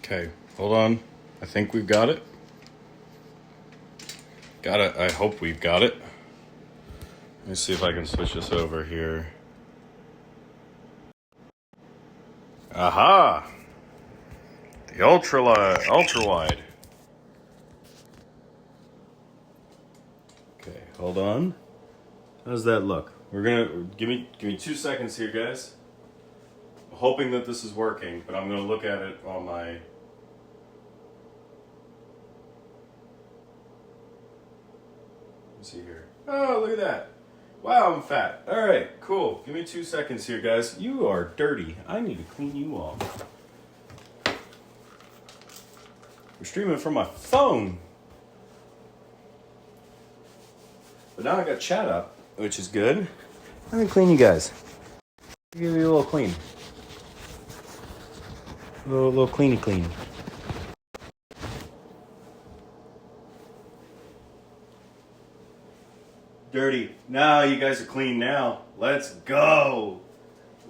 Okay, hold on. I think we've got it. Got it. I hope we've got it. Let me see if I can switch this over here. Aha! The ultra wide. Okay, hold on. How does that look? We're gonna give me 2 seconds here, guys. I'm hoping that this is working, but I'm gonna look at it on my. Let's see here. Oh, look at that! Wow, I'm fat. All right, cool. Give me 2 seconds here, guys. You are dirty. I need to clean you off. We're streaming from my phone. But now I got chat up, which is good. Let me clean you guys. Give you a little clean. A little cleany clean. Dirty. Now you guys are clean now. Let's go.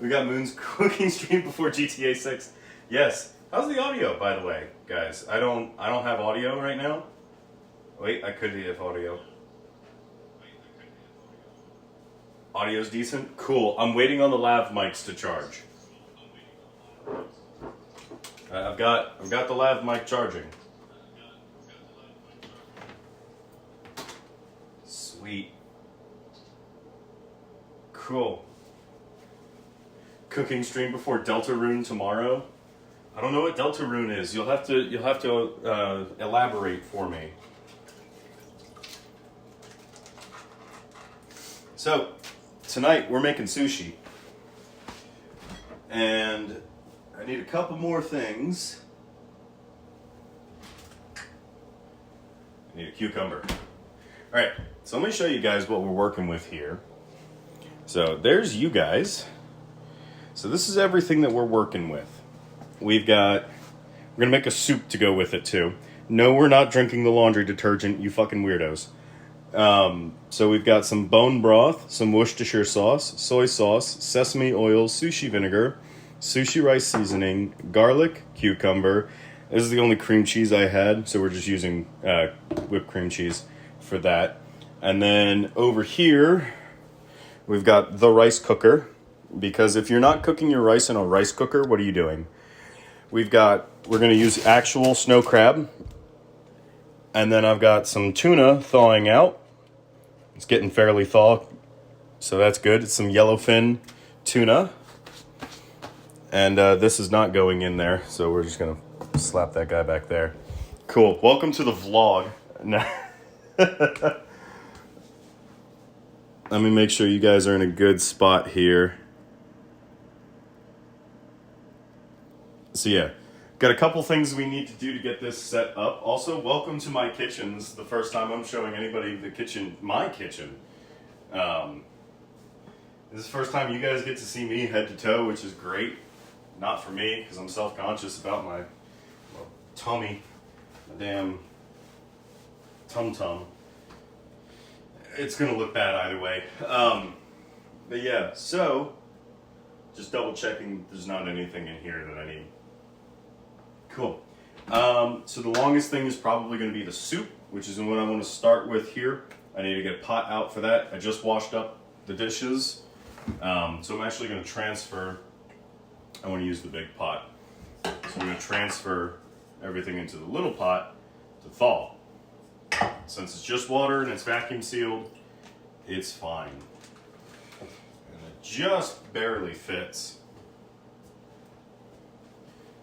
We got Moon's cooking stream before GTA 6. Yes. How's the audio, by the way, guys? I don't have audio right now. Wait, I could have audio. Audio's decent? Cool. I'm waiting on the lav mics to charge. I've got the lav mic charging. Sweet. Cool. Cooking stream before Deltarune tomorrow. I don't know what Deltarune is. You'll have to elaborate for me. So, tonight we're making sushi. And I need a couple more things. I need a cucumber. Alright, so let me show you guys what we're working with here. So there's you guys. So this is everything that we're working with. We're gonna make a soup to go with it too. No, we're not drinking the laundry detergent, you fucking weirdos. So we've got some bone broth, some Worcestershire sauce, soy sauce, sesame oil, sushi vinegar, sushi rice seasoning, garlic, cucumber. This is the only cream cheese I had, so we're just using whipped cream cheese for that. And then over here, we've got the rice cooker, because if you're not cooking your rice in a rice cooker, what are you doing? We're going to use actual snow crab. And then I've got some tuna thawing out. It's getting fairly thawed, so that's good. It's some yellowfin tuna. And this is not going in there, so we're just going to slap that guy back there. Cool. Welcome to the vlog. Let me make sure you guys are in a good spot here. So yeah, got a couple things we need to do to get this set up. Also, welcome to my kitchen. This is the first time I'm showing anybody the kitchen, my kitchen. This is the first time you guys get to see me head to toe, which is great. Not for me, because I'm self-conscious about my tummy, my damn tum-tum. It's going to look bad either way. But yeah, so just double checking there's not anything in here that I need. Cool. So the longest thing is probably going to be the soup, which is what I want to start with here. I need to get a pot out for that. I just washed up the dishes. So I'm actually going to transfer. I want to use the big pot. So I'm going to transfer everything into the little pot to thaw. Since it's just water and it's vacuum sealed, it's fine. And it just barely fits.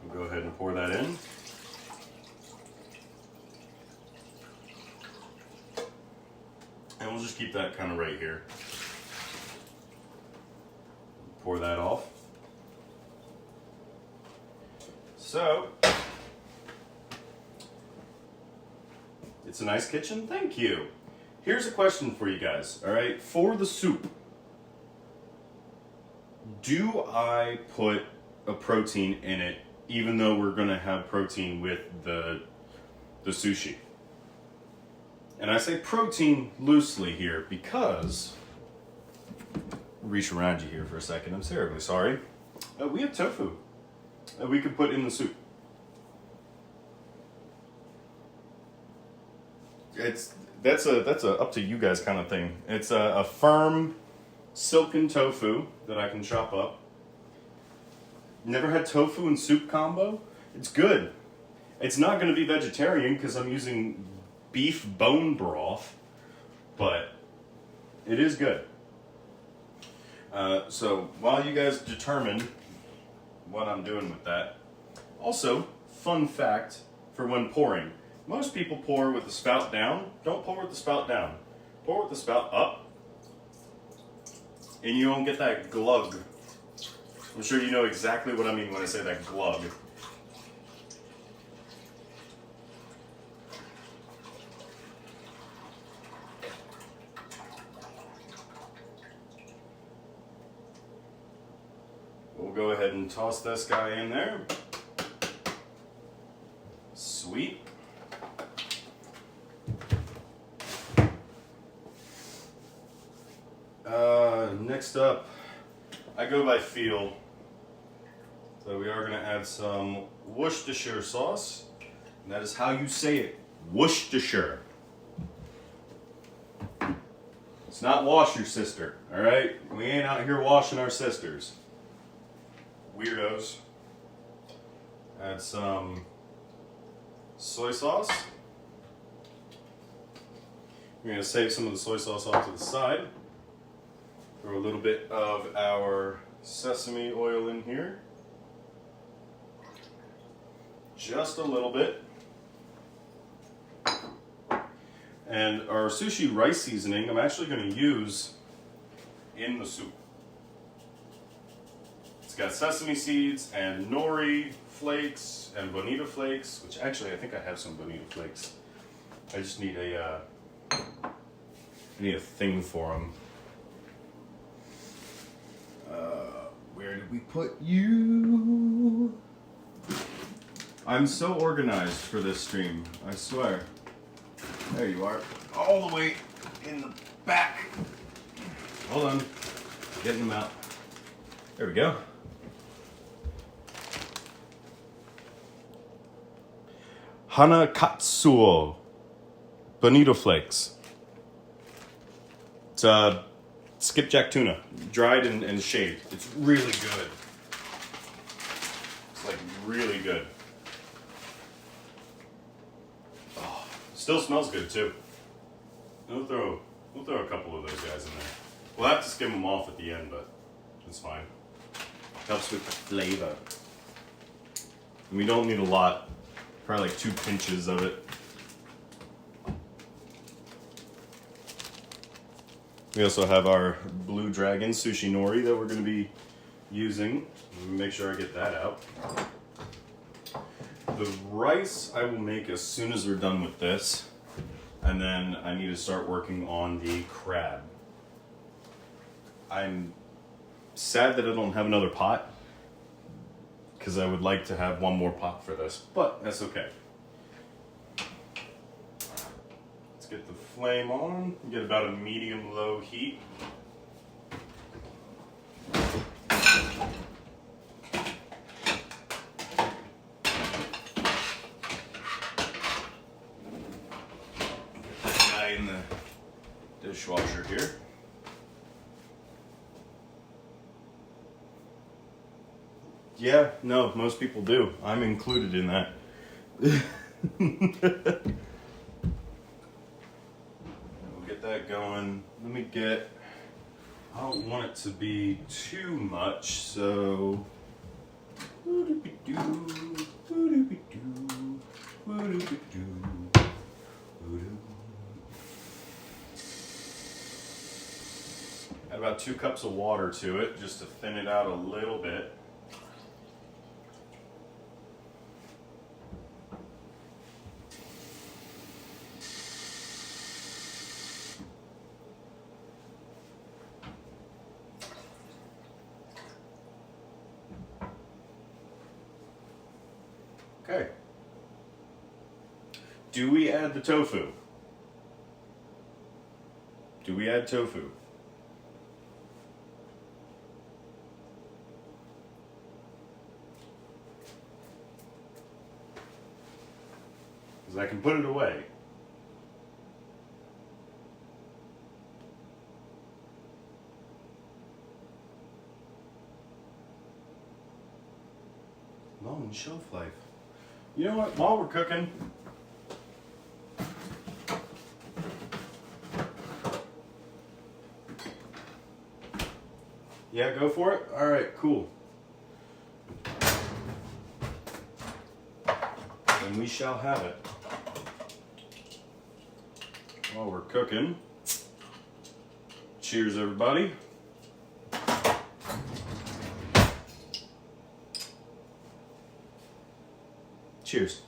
I'll go ahead and pour that in. And we'll just keep that kind of right here. Pour that off. So, it's a nice kitchen, thank you. Here's a question for you guys, all right? For the soup, do I put a protein in it, even though we're gonna have protein with the sushi? And I say protein loosely here because, reach around you here for a second, I'm terribly sorry. We have tofu that we could put in the soup. That's a up to you guys kind of thing. It's a firm silken tofu that I can chop up. Never had tofu and soup combo? It's good. It's not going to be vegetarian because I'm using beef bone broth, but it is good. So while you guys determine what I'm doing with that, also, fun fact for when pouring. Most people pour with the spout down. Don't pour with the spout down. Pour with the spout up, and you won't get that glug. I'm sure you know exactly what I mean when I say that glug. We'll go ahead and toss this guy in there. Sweet. Next up, I go by feel. So we are going to add some Worcestershire sauce. And that is how you say it. Worcestershire. It's not wash your sister, alright? We ain't out here washing our sisters. Weirdos. Add some soy sauce. We're going to save some of the soy sauce off to the side. Throw a little bit of our sesame oil in here. Just a little bit. And our sushi rice seasoning, I'm actually going to use in the soup. It's got sesame seeds and nori flakes and bonita flakes, which actually I think I have some bonita flakes. I just need a thing for them. Where did we put you? I'm so organized for this stream, I swear. There you are, all the way in the back. Hold on, getting them out. There we go. Hanakatsuo bonito flakes. It's skipjack tuna, dried and shaved. It's really good. It's like really good. Oh, still smells good too. We'll throw a couple of those guys in there. We'll have to skim them off at the end, but it's fine. Helps with the flavor. And we don't need a lot. Probably like 2 pinches of it. We also have our Blue Dragon sushi nori that we're going to be using. Make sure I get that out. The rice I will make as soon as we're done with this. And then I need to start working on the crab. I'm sad that I don't have another pot, because I would like to have one more pot for this, but that's okay. Let's get the flame on, get about a medium-low heat. Get that guy in the dishwasher here. Yeah, no, most people do. I'm included in that. We'll get that going. Let me get, I don't want it to be too much, so. Add about 2 cups of water to it, just to thin it out a little bit. Okay. Do we add the tofu? Do we add tofu? Because I can put it away. Long shelf life. You know what? While we're cooking, yeah, go for it. All right, cool. And we shall have it. While we're cooking, cheers, everybody. Cheers.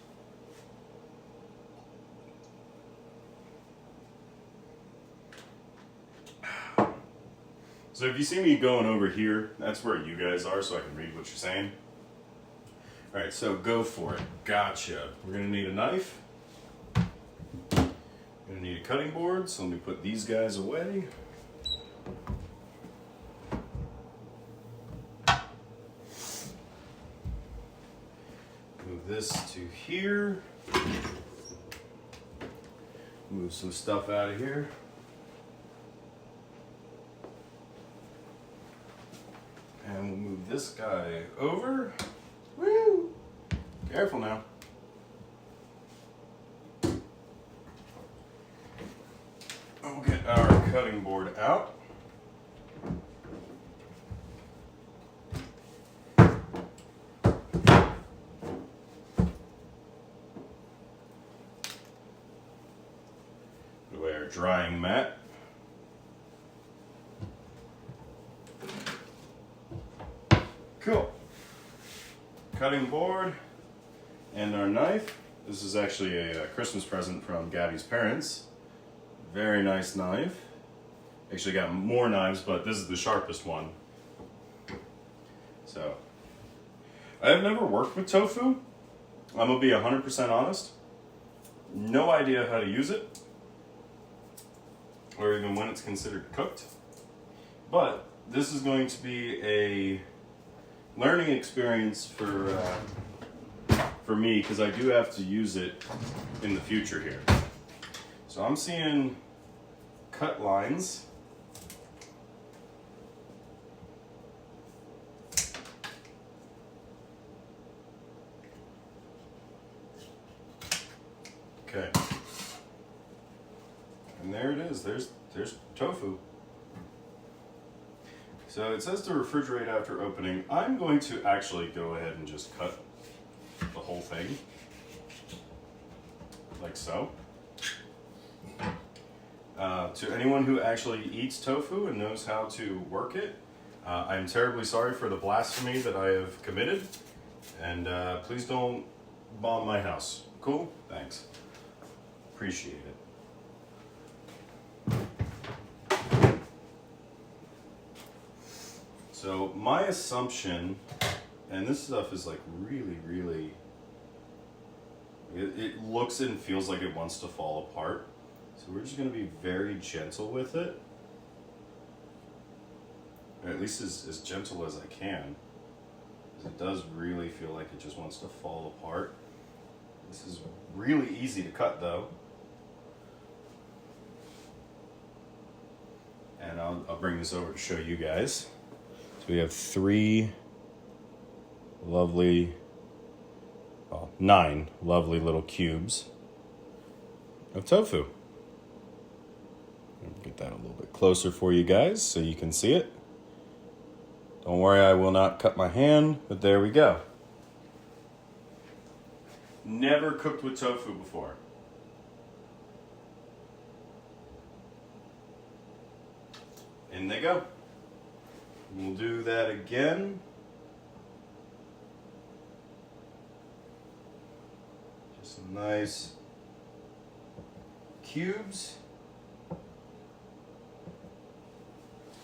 So if you see me going over here, that's where you guys are, so I can read what you're saying. All right, so go for it. Gotcha. We're gonna need a knife. We're gonna need a cutting board, so let me put these guys away. Move this to here. Move some stuff out of here. And we'll move this guy over. Woo! Careful now. We'll get our cutting board out. Put away our drying mat. Cool. Cutting board and our knife. This is actually a Christmas present from Gabby's parents. Very nice knife. Actually got more knives, but this is the sharpest one. So, I have never worked with tofu. I'm gonna be 100% honest. No idea how to use it, or even when it's considered cooked. But this is going to be a learning experience for me, because I do have to use it in the future here. So I'm seeing cut lines. Okay. And there it is. There's tofu. So it says to refrigerate after opening. I'm going to actually go ahead and just cut the whole thing, like so. To anyone who actually eats tofu and knows how to work it, I'm terribly sorry for the blasphemy that I have committed, and please don't bomb my house. Cool? Thanks. Appreciate it. So my assumption, and this stuff is like really, it looks and feels like it wants to fall apart. So we're just gonna be very gentle with it. Or at least as gentle as I can. Because it does really feel like it just wants to fall apart. This is really easy to cut though. And I'll bring this over to show you guys. So we have 3 lovely, well, 9 lovely little cubes of tofu. Get that a little bit closer for you guys so you can see it. Don't worry, I will not cut my hand, but there we go. Never cooked with tofu before. In they go. We'll do that again. Just some nice cubes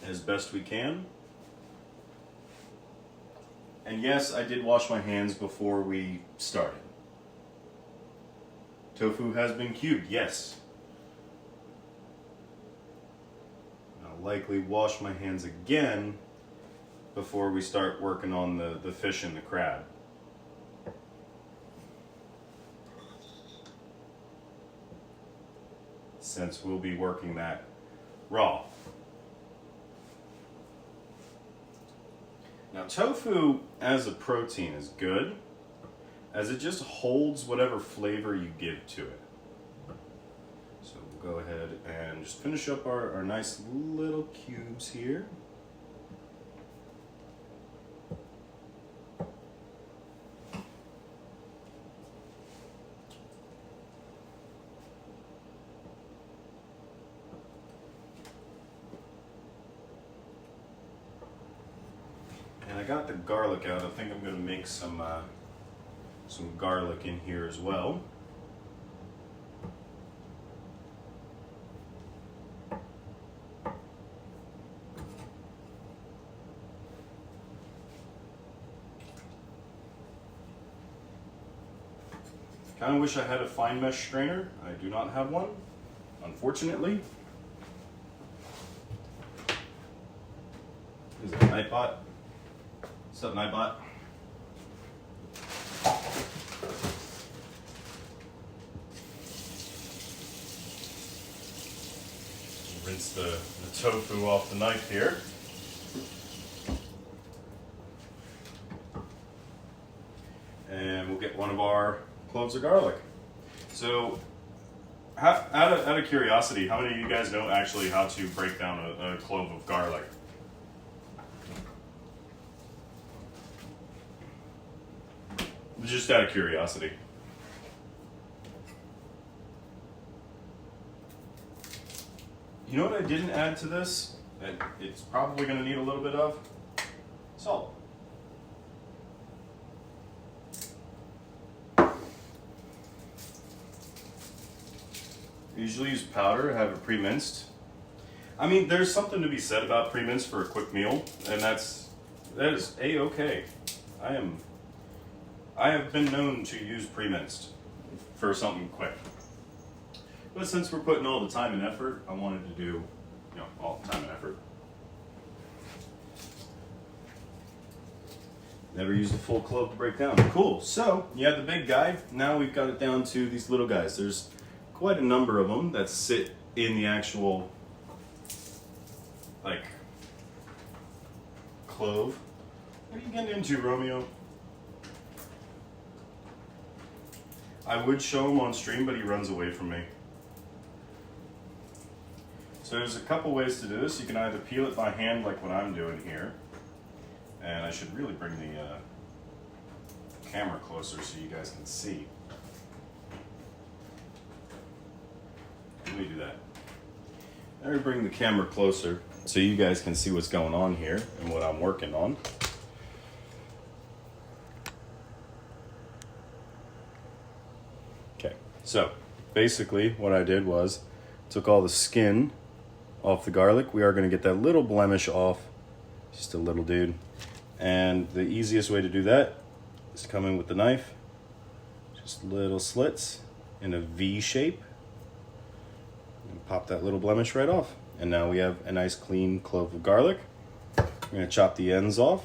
as best we can. And yes, I did wash my hands before we started. Tofu has been cubed, yes. I'll likely wash my hands again before we start working on the fish and the crab. Since we'll be working that raw. Now tofu as a protein is good, as it just holds whatever flavor you give to it. So we'll go ahead and just finish up our nice little cubes here. And I got the garlic out. I think I'm going to make some garlic in here as well. Kind of wish I had a fine mesh strainer. I do not have one, unfortunately. Is that Nightbot? What's up, Nightbot? Rinse the tofu off the knife here. And we'll get one of our cloves of garlic. So, out of curiosity, how many of you guys know actually how to break down a clove of garlic? Just out of curiosity. You know what I didn't add to this? That it's probably going to need a little bit of salt. I usually use powder, have it pre-minced. I mean, there's something to be said about pre-minced for a quick meal, and that is A-okay. I have been known to use pre-minced for something quick. But since we're putting all the time and effort, I wanted to do, all the time and effort. Never used a full clove to break down. Cool. So, you had the big guy. Now we've got it down to these little guys. There's quite a number of them that sit in the actual, clove. What are you getting into, Romeo? I would show him on stream, but he runs away from me. So there's a couple ways to do this. You can either peel it by hand like what I'm doing here. And I should really bring the camera closer so you guys can see. Let me do that. Let me bring the camera closer so you guys can see what's going on here and what I'm working on. Okay, so basically what I did was took all the skin off the garlic. We are going to get that little blemish off, just a little dude. And the easiest way to do that is to come in with the knife, just little slits in a V shape, and pop that little blemish right off. And now we have a nice clean clove of garlic. We're going to chop the ends off.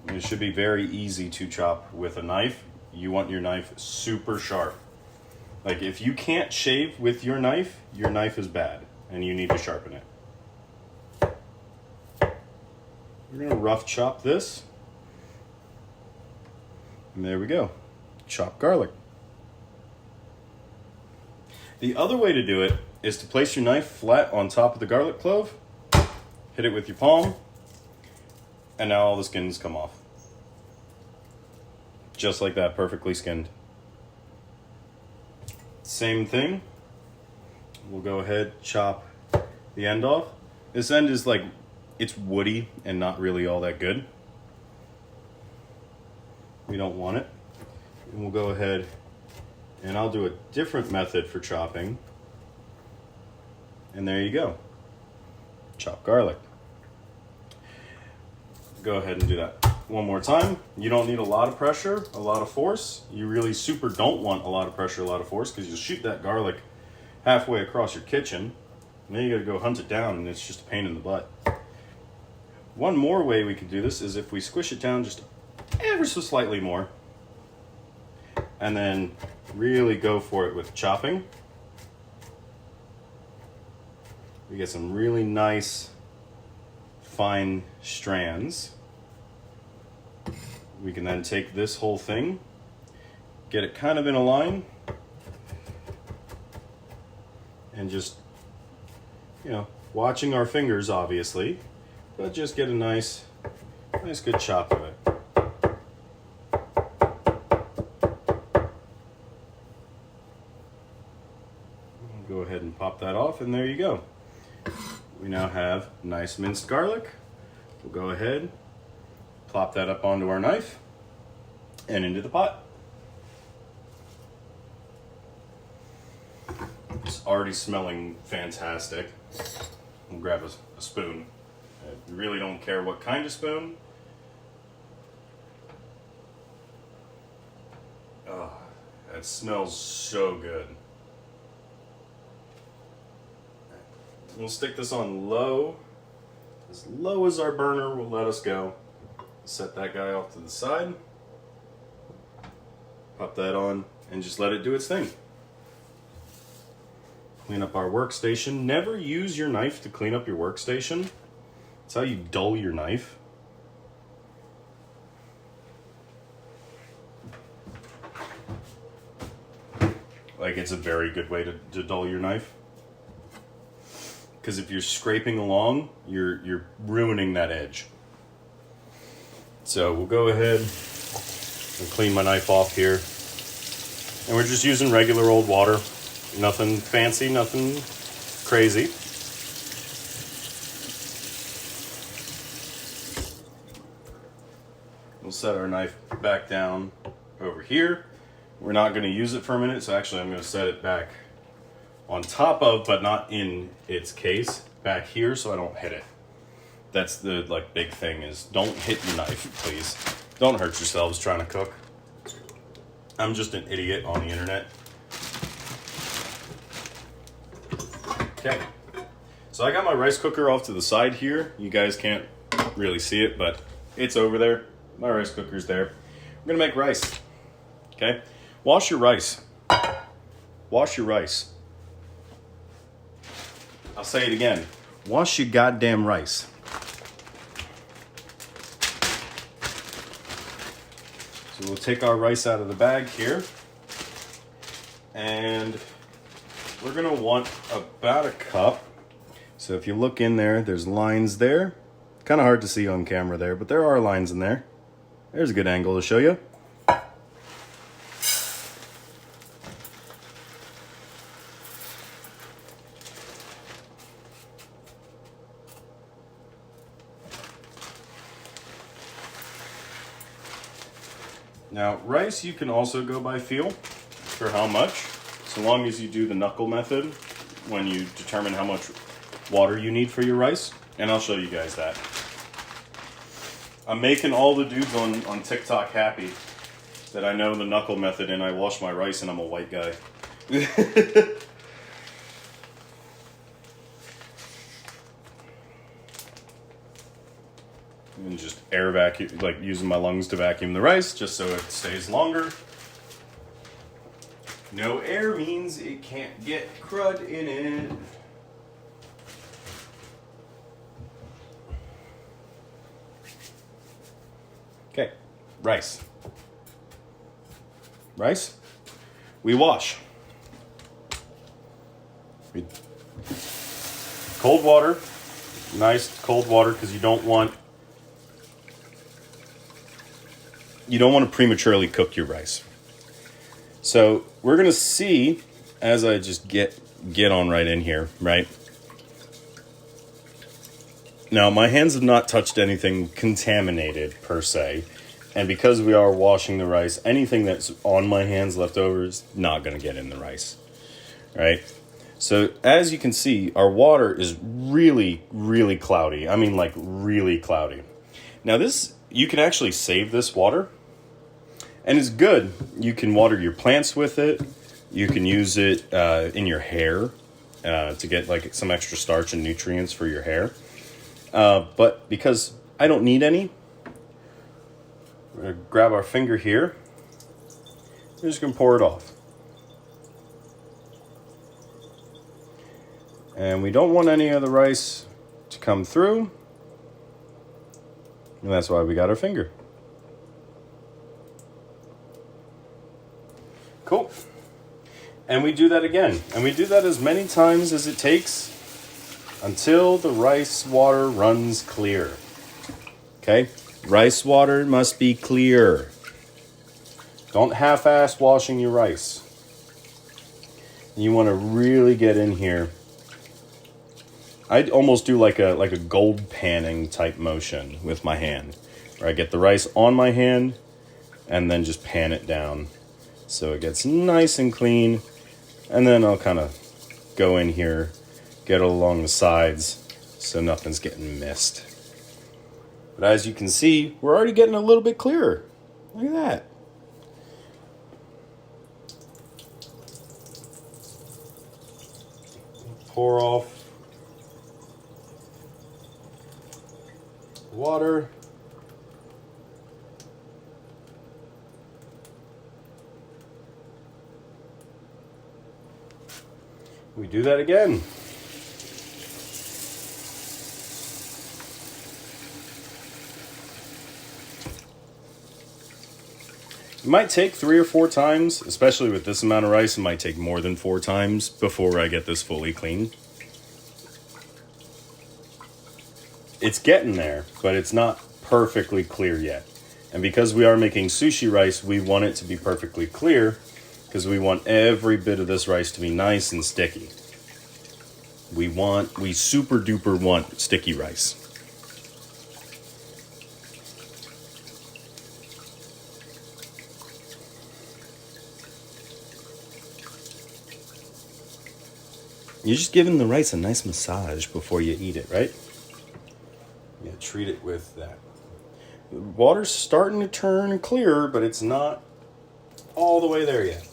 It should be very easy to chop with a knife. You want your knife super sharp. Like if you can't shave with your knife is bad and you need to sharpen it. We're going to rough chop this. And there we go. Chopped garlic. The other way to do it is to place your knife flat on top of the garlic clove, hit it with your palm, and now all the skins come off. Just like that, perfectly skinned. Same thing. We'll go ahead, chop the end off. This end is it's woody and not really all that good. We don't want it. And we'll go ahead and I'll do a different method for chopping. And there you go. Chopped garlic. Go ahead and do that one more time. You don't need a lot of pressure, a lot of force. You really super don't want a lot of pressure, a lot of force, because you'll shoot that garlic halfway across your kitchen. And then you gotta go hunt it down and it's just a pain in the butt. One more way we can do this is if we squish it down just ever so slightly more and then really go for it with chopping. We get some really nice fine strands. we can then take this whole thing, get it kind of in a line, and just, you know, watching our fingers obviously, but just get a nice good chop of it. Go ahead and pop that off, and there you go. We now have nice minced garlic. We'll go ahead, plop that up onto our knife and into the pot. It's already smelling fantastic. We'll grab a spoon. I really don't care what kind of spoon. Oh, that smells so good. We'll stick this on low. As low as our burner will let us go. Set that guy off to the side. Pop that on and just let it do its thing. Clean up our workstation. Never use your knife to clean up your workstation. It's how you dull your knife. Like, it's a very good way to dull your knife. Because if you're scraping along, you're ruining that edge. So we'll go ahead and clean my knife off here. And we're just using regular old water. Nothing fancy, nothing crazy. We'll set our knife back down over here. We're not going to use it for a minute, so actually I'm going to set it back on top of, but not in its case, back here so I don't hit it. That's the big thing, is don't hit your knife, please. Don't hurt yourselves trying to cook. I'm just an idiot on the internet. Okay, so I got my rice cooker off to the side here. You guys can't really see it, but it's over there. My rice cooker's there. We're gonna make rice, okay? Wash your rice. Wash your rice. I'll say it again. Wash your goddamn rice. So we'll take our rice out of the bag here. And we're gonna want about a cup. So if you look in there, there's lines there. Kind of hard to see on camera there, but there are lines in there. There's a good angle to show you. Now, rice you can also go by feel for how much, so long as you do the knuckle method when you determine how much water you need for your rice, and I'll show you guys that. I'm making all the dudes on TikTok happy that I know the knuckle method and I wash my rice and I'm a white guy. And just air vacuum, like using my lungs to vacuum the rice just so it stays longer. No air means it can't get crud in it. Okay, rice. Rice, we wash. Cold water, nice cold water, because you don't want to prematurely cook your rice. So we're gonna see, as I just get on right in here, right? Now my hands have not touched anything contaminated per se, and because we are washing the rice, anything that's on my hands left over is not gonna get in the rice, right? So as you can see, our water is really, really cloudy. I mean, like really cloudy. Now this, you can actually save this water. And it's good. You can water your plants with it. You can use it in your hair to get like some extra starch and nutrients for your hair. But because I don't need any, we're going to grab our finger here. We're just going to pour it off. And we don't want any of the rice to come through. And that's why we got our finger. And we do that again. And we do that as many times as it takes until the rice water runs clear. Okay? Rice water must be clear. Don't half-ass washing your rice. You want to really get in here. I'd almost do like a gold panning type motion with my hand, where I get the rice on my hand and then just pan it down so it gets nice and clean. And then I'll kind of go in here, get it along the sides so nothing's getting missed. But as you can see, we're already getting a little bit clearer. Look at that. Pour off water. We do that again. It might take 3 or 4 times, especially with this amount of rice. It might take more than 4 times before I get this fully clean. It's getting there, but it's not perfectly clear yet. And because we are making sushi rice, we want it to be perfectly clear because we want every bit of this rice to be nice and sticky. We super duper want sticky rice. You're just giving the rice a nice massage before you eat it, right? Yeah, treat it with that. The water's starting to turn clearer, but it's not all the way there yet.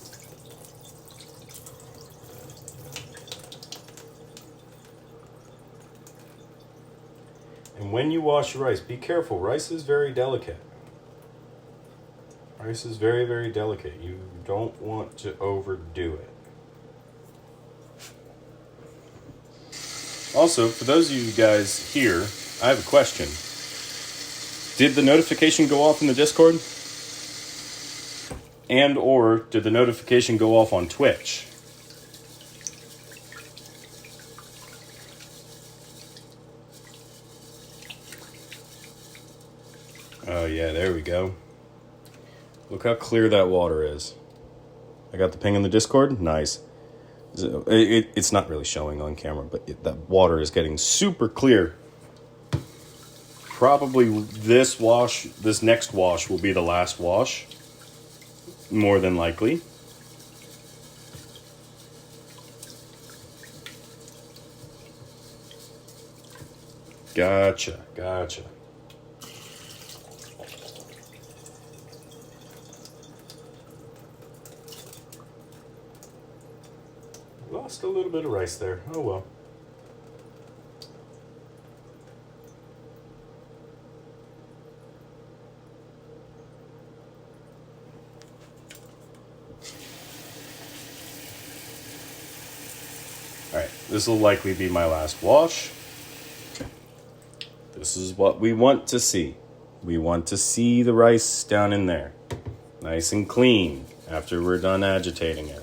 And when you wash your rice, be careful. Rice is very delicate. Rice is very, very delicate. You don't want to overdo it. Also, for those of you guys here, I have a question. Did the notification go off in the Discord? And or did the notification go off on Twitch? Oh yeah, there we go. Look how clear that water is. I got the ping in the Discord? Nice. It's not really showing on camera, but that water is getting super clear. Probably this next wash will be the last wash. More than likely. Gotcha. Lost a little bit of rice there. Oh well. Alright, this will likely be my last wash. This is what we want to see. We want to see the rice down in there. Nice and clean after we're done agitating it.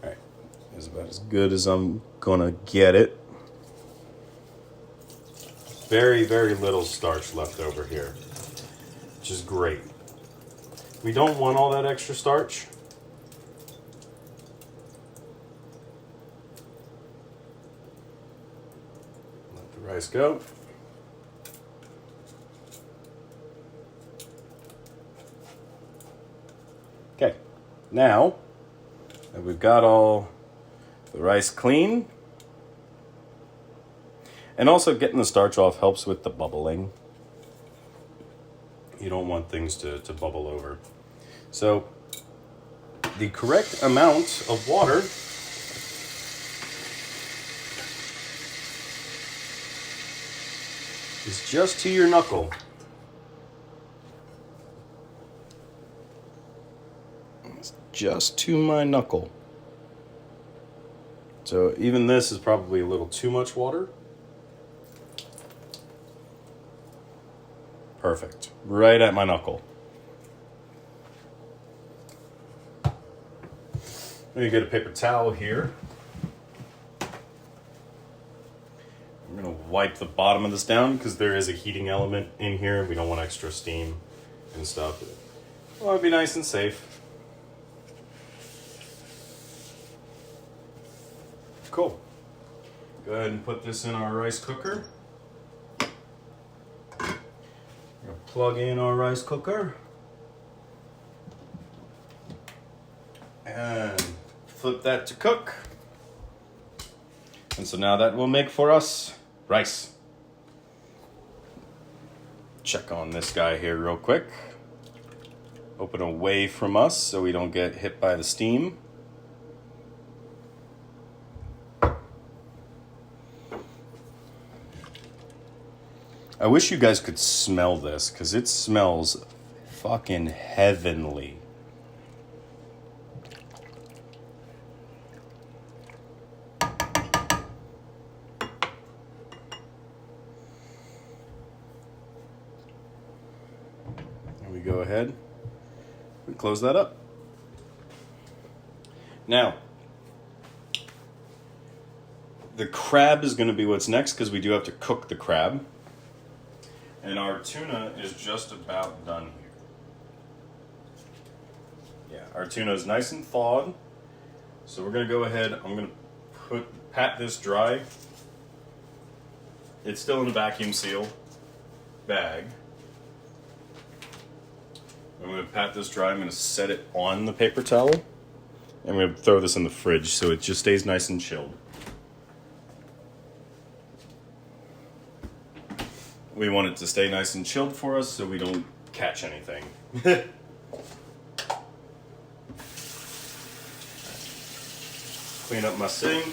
Alright, it's about as good as I'm gonna get it. Very, very little starch left over here, which is great. We don't want all that extra starch. Let the rice go. Okay, now that we've got all the rice clean, and also getting the starch off helps with the bubbling. You don't want things to bubble over. So the correct amount of water is just to your knuckle. It's just to my knuckle. So even this is probably a little too much water. Perfect. Right at my knuckle. I'm going to get a paper towel here. I'm going to wipe the bottom of this down because there is a heating element in here. We don't want extra steam and stuff. I want to be nice and safe. Cool. Go ahead and put this in our rice cooker. Plug in our rice cooker. And flip that to cook. And so now that will make for us rice. Check on this guy here real quick. Open away from us so we don't get hit by the steam. I wish you guys could smell this because it smells fucking heavenly. And we go ahead and close that up. Now, the crab is going to be what's next because we do have to cook the crab. And our tuna is just about done here. Yeah, our tuna is nice and thawed. So we're going to go ahead, I'm going to pat this dry. It's still in a vacuum seal bag. I'm going to pat this dry. I'm going to set it on the paper towel. And I'm going to throw this in the fridge so it just stays nice and chilled. We want it to stay nice and chilled for us so we don't catch anything. Clean up my sink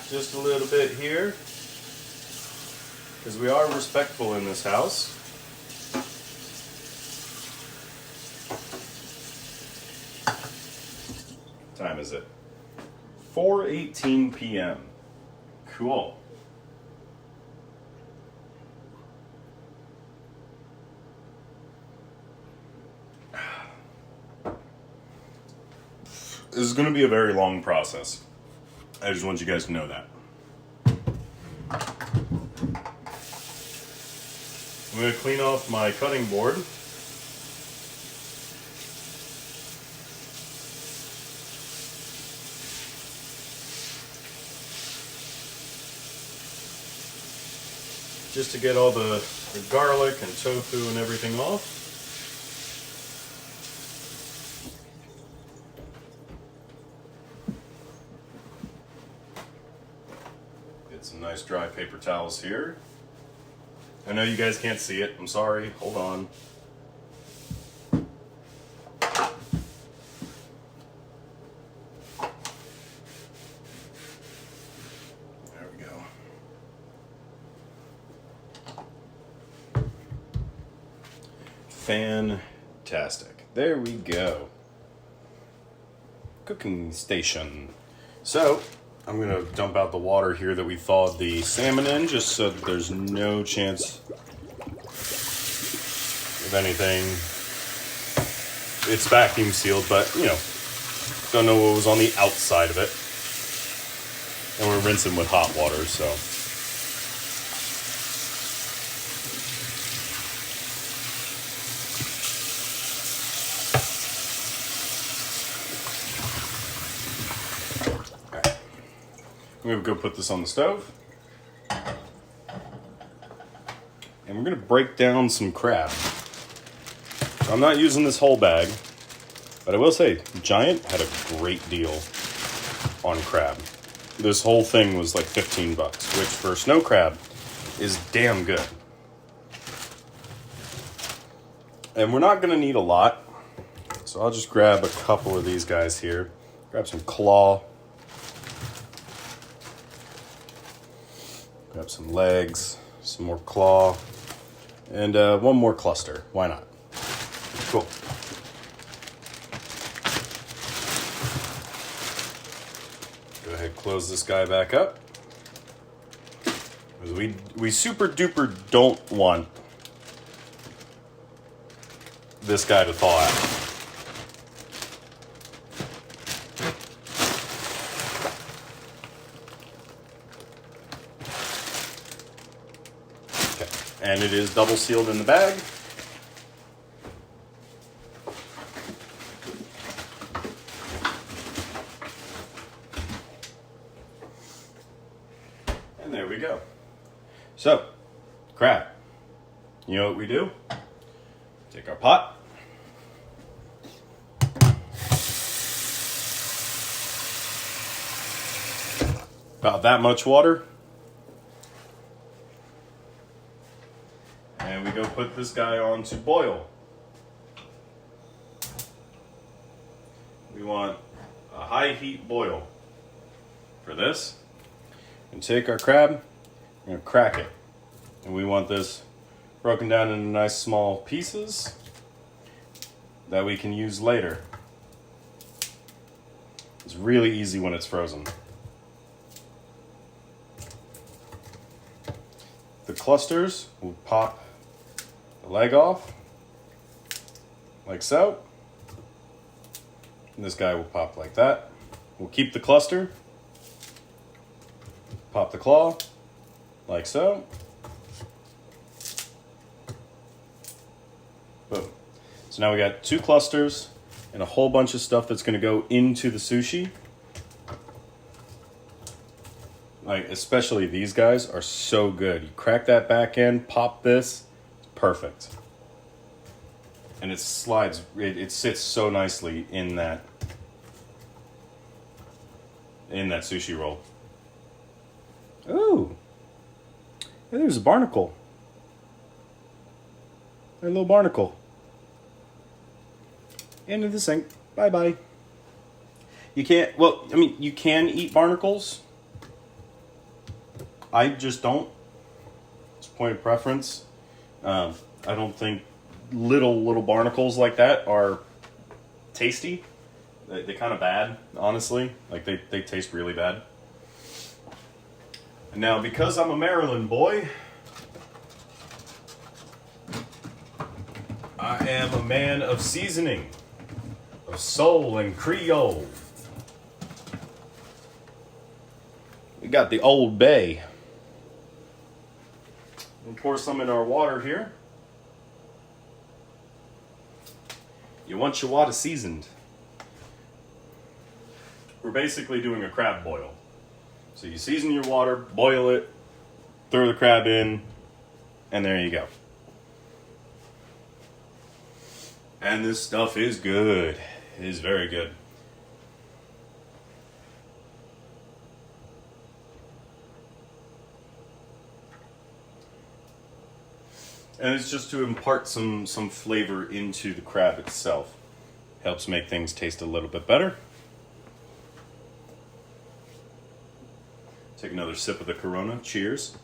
just a little bit here because we are respectful in this house. What time is it? 4:18 p.m. Cool. This is going to be a very long process. I just want you guys to know that. I'm going to clean off my cutting board. Just to get all the garlic and tofu and everything off. Some nice dry paper towels here. I know you guys can't see it. I'm sorry. Hold on. There we go. Fantastic. There we go. Cooking station. So, I'm going to dump out the water here that we thawed the salmon in, just so that there's no chance of anything. It's vacuum sealed, but, you know, don't know what was on the outside of it. And we're rinsing with hot water, so. I'm going to go put this on the stove. And we're going to break down some crab. So I'm not using this whole bag, but I will say, Giant had a great deal on crab. This whole thing was like $15, which for snow crab is damn good. And we're not going to need a lot, so I'll just grab a couple of these guys here. Grab some claw. Grab some legs, some more claw, and one more cluster. Why not? Cool. close this guy back up. Because we super duper don't want this guy to thaw out. Okay, and it is double sealed in the bag. And there we go. So, crab. You know what we do? Take our pot. About that much water. And we go put this guy on to boil. We want a high heat boil for this. And take our crab, we're gonna crack it. And we want this broken down into nice small pieces that we can use later. It's really easy when it's frozen. The clusters will pop the leg off, like so. And this guy will pop like that. We'll keep the cluster, pop the claw, like so. Boom. So now we got 2 clusters and a whole bunch of stuff that's gonna go into the sushi. Like, especially these guys are so good. You crack that back end, pop this, it's perfect. And it slides, it sits so nicely in that sushi roll. Ooh, hey, there's a barnacle. A little barnacle. Into the sink. Bye-bye. You can't, well, I mean, you can eat barnacles. I just don't. It's a point of preference. I don't think little barnacles like that are tasty. They're kind of bad, honestly. Like, they taste really bad. And now, because I'm a Maryland boy, I am a man of seasoning, of soul and Creole. We got the Old Bay. We'll pour some in our water here. You want your water seasoned. We're basically doing a crab boil. So you season your water, boil it, throw the crab in, and there you go. And this stuff is good. It is very good. And it's just to impart some flavor into the crab itself. Helps make things taste a little bit better. Take another sip of the Corona. Cheers.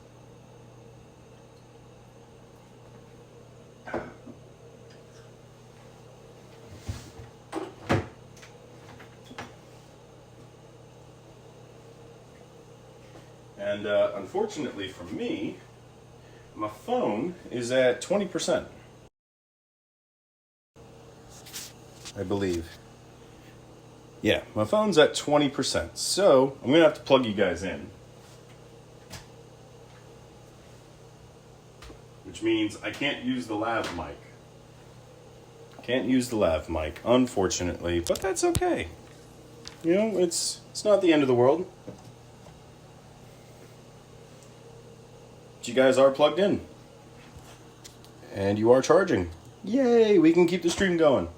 And unfortunately for me, my phone is at 20%. I believe. Yeah, my phone's at 20%. So I'm gonna have to plug you guys in. Which means I can't use the lav mic. Can't use the lav mic, unfortunately, but that's okay. You know, it's not the end of the world. But you guys are plugged in. And you are charging. Yay, we can keep the stream going.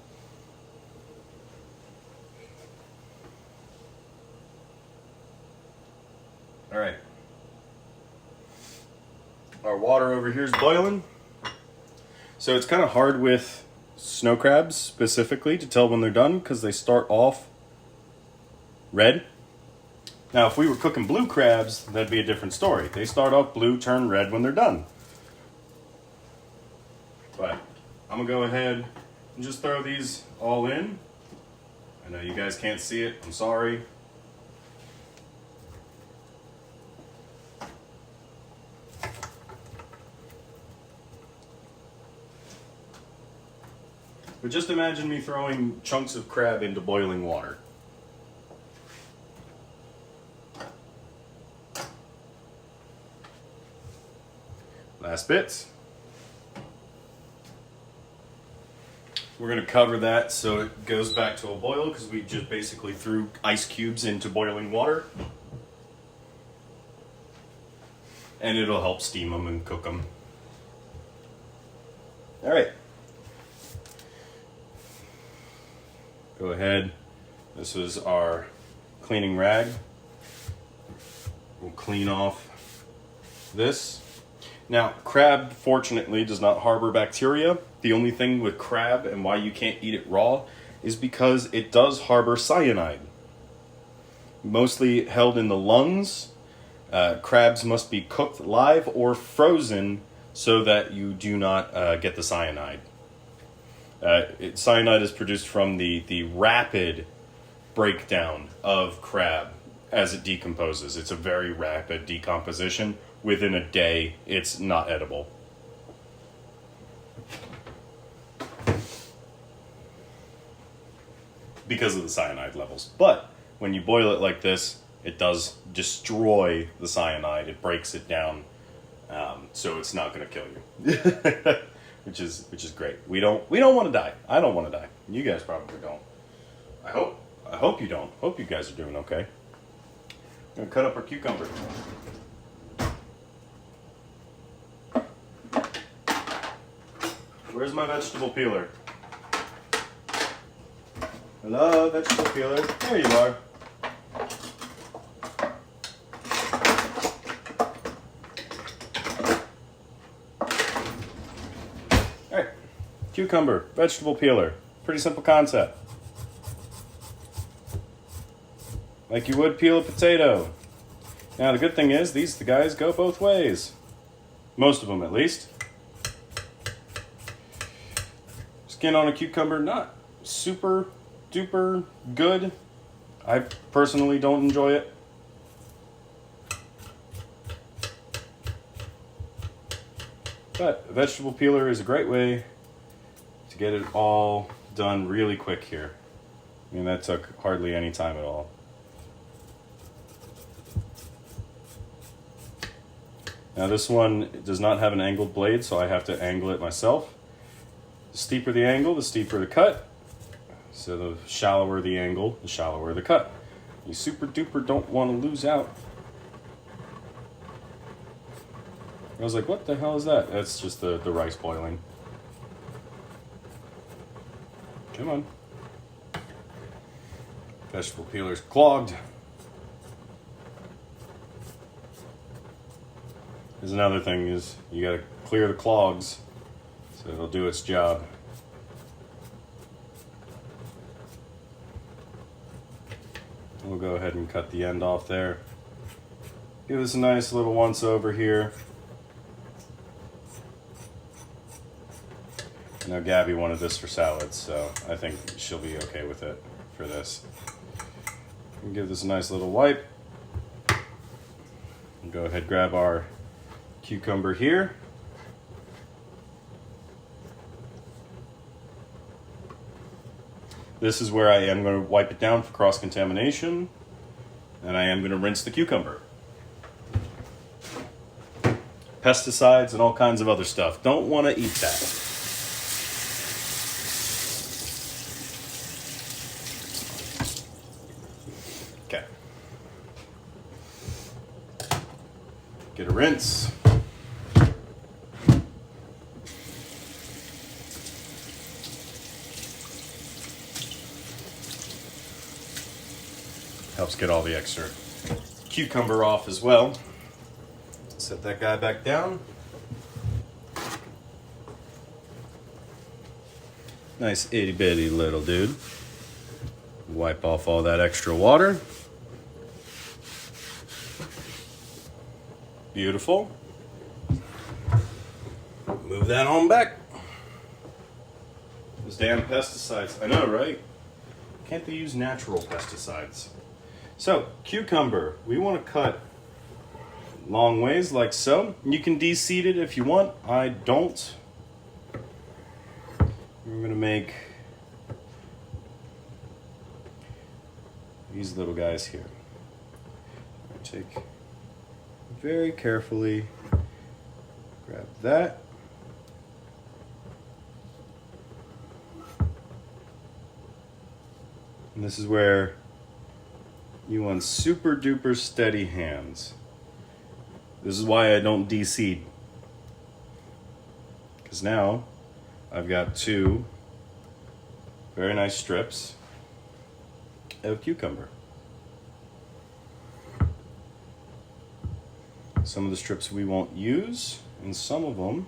All right. Our water over here is boiling. So it's kind of hard with snow crabs specifically to tell when they're done because they start off red. Now, if we were cooking blue crabs, that'd be a different story. They start off blue, turn red when they're done. But I'm gonna go ahead and just throw these all in. I know you guys can't see it, I'm sorry. But just imagine me throwing chunks of crab into boiling water. Last bits. We're going to cover that so it goes back to a boil because we just basically threw ice cubes into boiling water. And it'll help steam them and cook them. All right. Go ahead. This is our cleaning rag. We'll clean off this. Now, crab, fortunately, does not harbor bacteria. The only thing with crab and why you can't eat it raw is because it does harbor cyanide. Mostly held in the lungs. Crabs must be cooked live or frozen so that you do not get the cyanide. Cyanide is produced from the rapid breakdown of crab as it decomposes. It's a very rapid decomposition. Within a day, it's not edible. Because of the cyanide levels. But when you boil it like this, it does destroy the cyanide. It breaks it down, so it's not going to kill you, which is great. We don't want to die. I don't want to die. You guys probably don't. I hope you don't. Hope you guys are doing okay. I'm gonna cut up our cucumber. Where's my vegetable peeler? Hello, vegetable peeler. There you are. Alright. Cucumber, vegetable peeler. Pretty simple concept. Like you would peel a potato. Now the good thing is, the guys go both ways. Most of them at least. Skin on a cucumber, not super duper good. I personally don't enjoy it. But a vegetable peeler is a great way to get it all done really quick here. I mean, that took hardly any time at all. Now this one does not have an angled blade, so I have to angle it myself. The steeper the angle, the steeper the cut. So the shallower the angle, the shallower the cut. You super duper don't want to lose out. I was like, what the hell is that? That's just the rice boiling. Come on. Vegetable peeler's clogged. There's another thing is you gotta clear the clogs so it'll do its job. We'll go ahead and cut the end off there. Give this a nice little once over here. I know Gabby wanted this for salads, so I think she'll be okay with it for this. We'll give this a nice little wipe. We'll go ahead and grab our cucumber here. This is where I am going to wipe it down for cross-contamination, and I am going to rinse the cucumber. Pesticides and all kinds of other stuff. Don't want to eat that. Okay. Get a rinse. Helps get all the extra cucumber off as well. Set that guy back down. Nice itty bitty little dude. Wipe off all that extra water. Beautiful. Move that on back. Those damn pesticides. I know, right? Can't they use natural pesticides? So, cucumber, we want to cut long ways like so. You can de-seed it if you want. I don't. We're gonna make these little guys here. Take very carefully, grab that. And this is where you want super duper steady hands. This is why I don't de-seed. Because now I've got two very nice strips of cucumber. Some of the strips we won't use, and some of them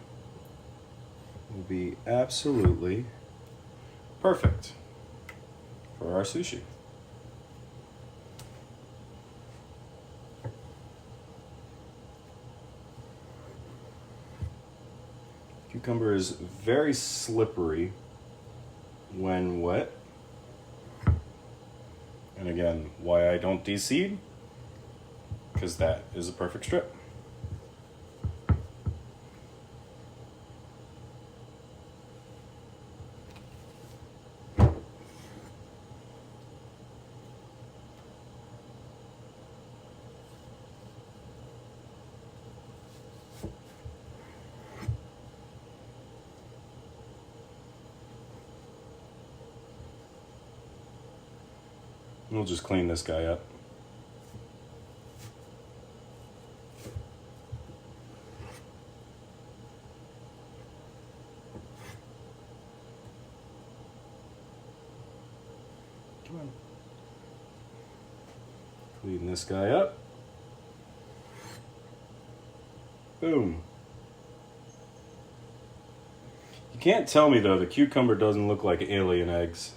will be absolutely perfect for our sushi. Cucumber is very slippery when wet. And again, why I don't de-seed? Because that is a perfect strip. We'll just clean this guy up. Come on. Clean this guy up. Boom. You can't tell me though, the cucumber doesn't look like alien eggs.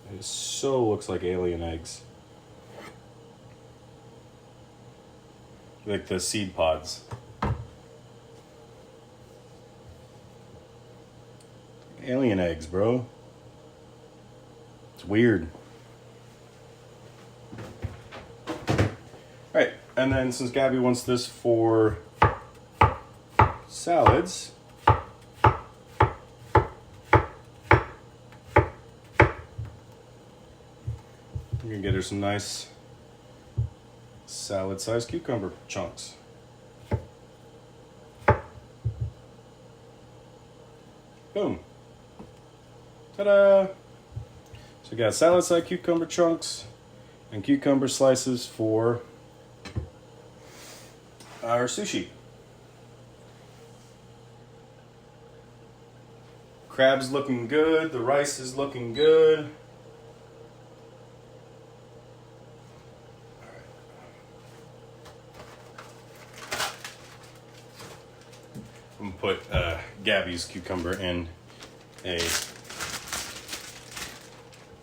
It so looks like alien eggs. Like the seed pods. Alien eggs, bro. It's weird. Alright, and then since Gabby wants this for salads, I'm gonna get her some nice salad-sized cucumber chunks. Boom. Ta-da! So we got salad-sized cucumber chunks and cucumber slices for our sushi. Crab's looking good, the rice is looking good. I'm gonna put Gabby's cucumber in a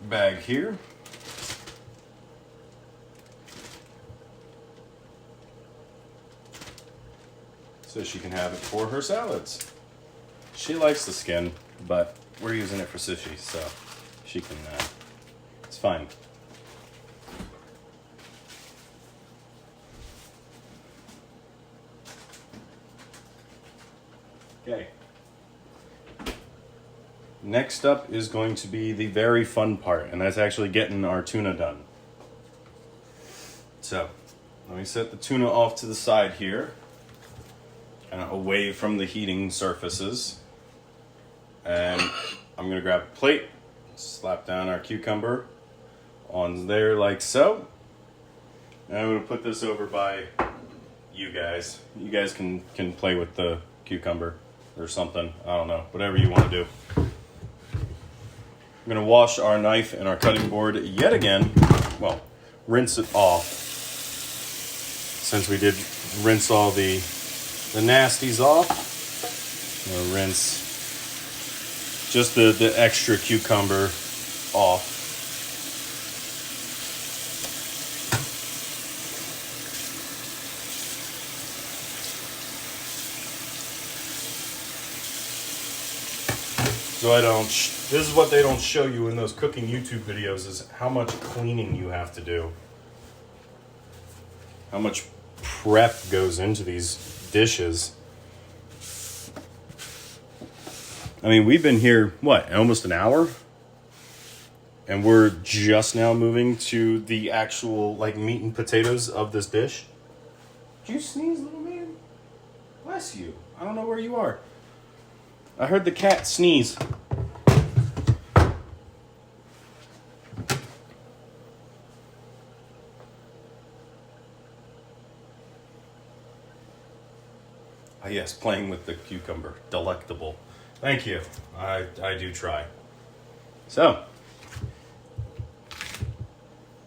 bag here. So she can have it for her salads. She likes the skin, but we're using it for sushi, so she can, it's fine. Okay. Next up is going to be the very fun part, and that's actually getting our tuna done. So, let me set the tuna off to the side here, kind of away from the heating surfaces. And I'm gonna grab a plate, slap down our cucumber on there like so. And I'm gonna put this over by you guys. You guys can play with the cucumber or something. I don't know, whatever you want to do. I'm gonna wash our knife and our cutting board yet again. Well, rinse it off. Since we did rinse all the nasties off, I'm gonna rinse just the extra cucumber off. So this is what they don't show you in those cooking YouTube videos, is how much cleaning you have to do. How much prep goes into these dishes. I mean, we've been here, what, almost an hour? And we're just now moving to the actual, like, meat and potatoes of this dish. Did you sneeze, little man? Bless you. I don't know where you are. I heard the cat sneeze. Ah, yes, playing with the cucumber. Delectable. Thank you. I do try. So,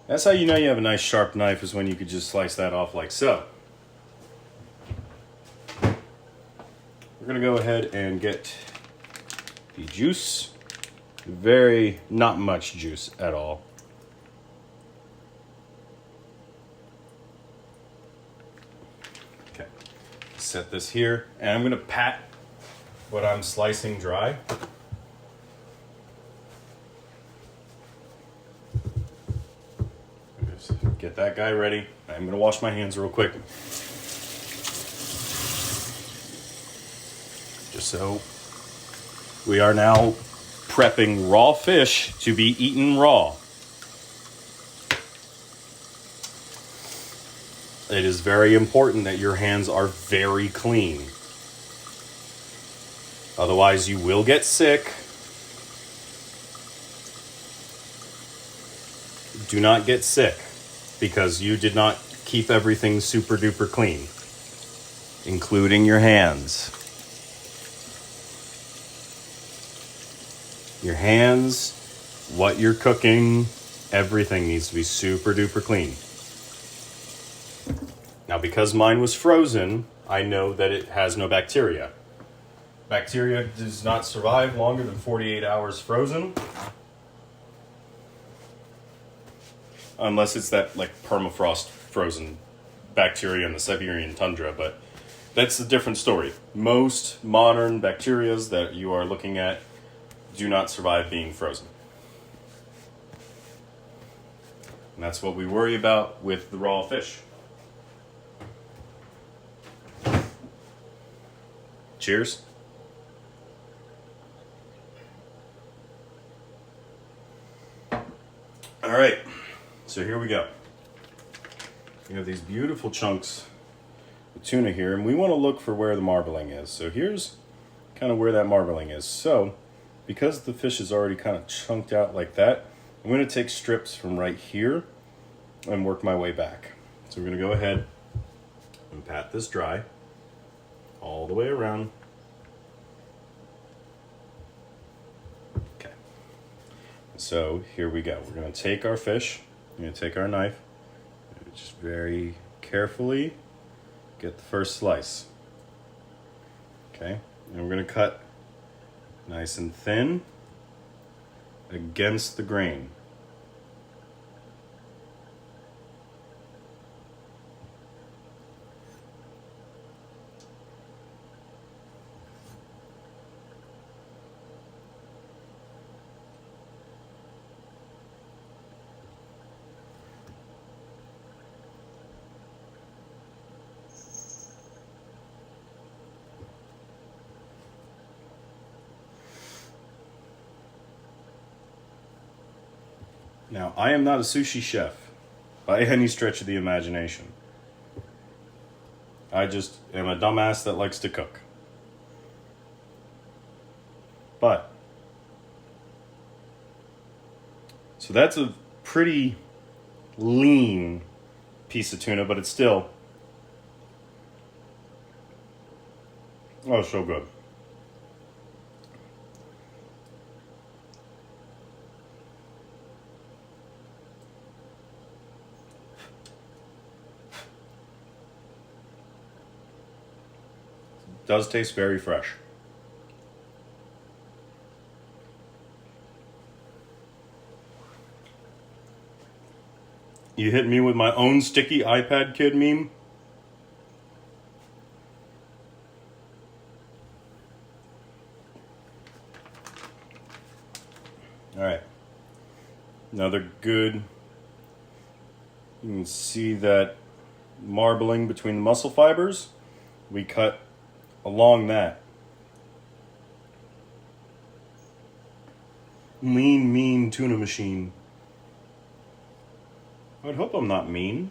that's how you know you have a nice sharp knife, is when you could just slice that off like so. We're going to go ahead and get the juice. Not much juice at all. Okay, set this here, and I'm going to pat what I'm slicing dry. Get that guy ready. I'm going to wash my hands real quick. Just so we are now prepping raw fish to be eaten raw. It is very important that your hands are very clean. Otherwise, you will get sick. Do not get sick because you did not keep everything super duper clean, including your hands. Your hands, what you're cooking, everything needs to be super duper clean. Now, because mine was frozen, I know that it has no bacteria. Bacteria does not survive longer than 48 hours frozen. Unless it's that, like, permafrost frozen bacteria in the Siberian tundra, but that's a different story. Most modern bacterias that you are looking at do not survive being frozen. And that's what we worry about with the raw fish. Cheers. All right, so here we go. We have these beautiful chunks of tuna here, and we want to look for where the marbling is. So here's kind of where that marbling is. So because the fish is already kind of chunked out like that, I'm going to take strips from right here and work my way back. So we're going to go ahead and pat this dry all the way around. Okay. So here we go. We're going to take our fish, we're going to take our knife, and just very carefully get the first slice. Okay, and we're going to cut nice and thin against the grain. Now, I am not a sushi chef by any stretch of the imagination. I just am a dumbass that likes to cook. But, so that's a pretty lean piece of tuna, but it's still, oh, so good. Does taste very fresh. You hit me with my own sticky iPad kid meme. All right. Another good. You can see that marbling between the muscle fibers. We cut along that. Lean, mean tuna machine. I would hope I'm not mean.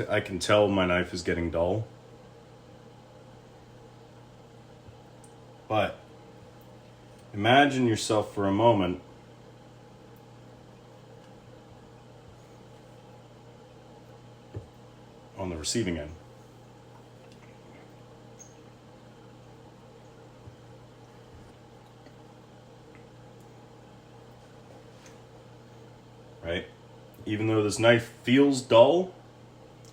I can tell my knife is getting dull. But imagine yourself for a moment on the receiving end. Right? Even though this knife feels dull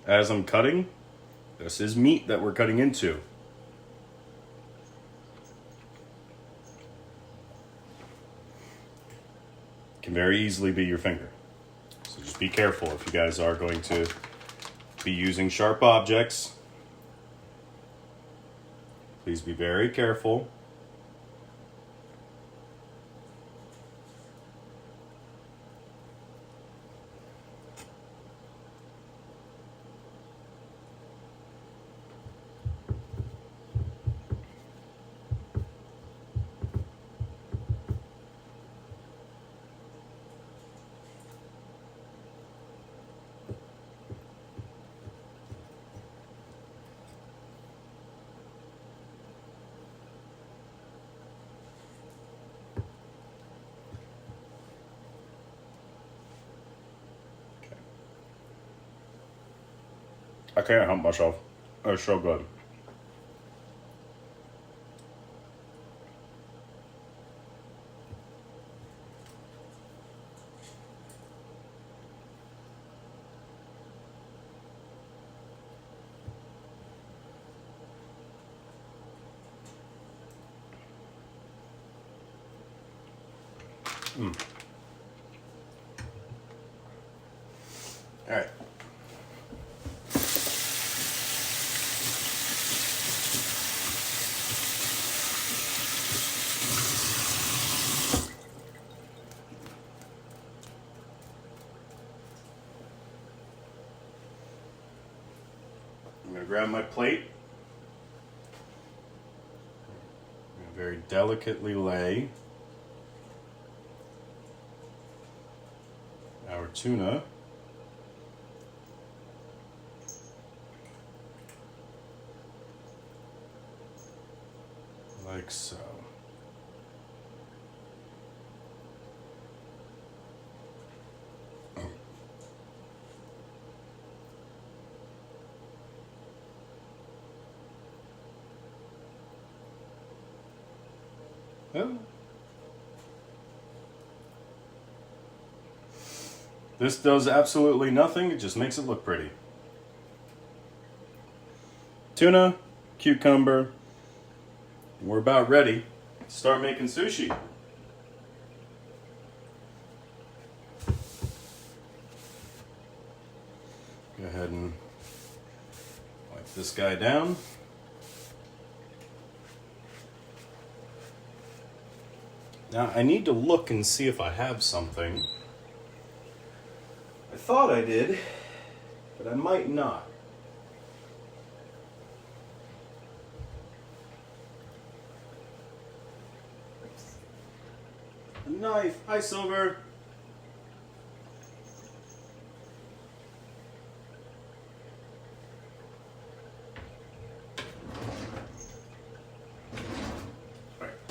as I'm cutting, this is meat that we're cutting into. Can very easily be your finger. So just be careful if you guys are going to be using sharp objects. Please be very careful. I can't help myself. It's so good. All right. I'm going to grab my plate. I'm going to very delicately lay our tuna. Like so. Oh. This does absolutely nothing, it just makes it look pretty. Tuna, cucumber, we're about ready to start making sushi. Go ahead and wipe this guy down. Now I need to look and see if I have something. I thought I did, but I might not. A knife. Hi, Silver.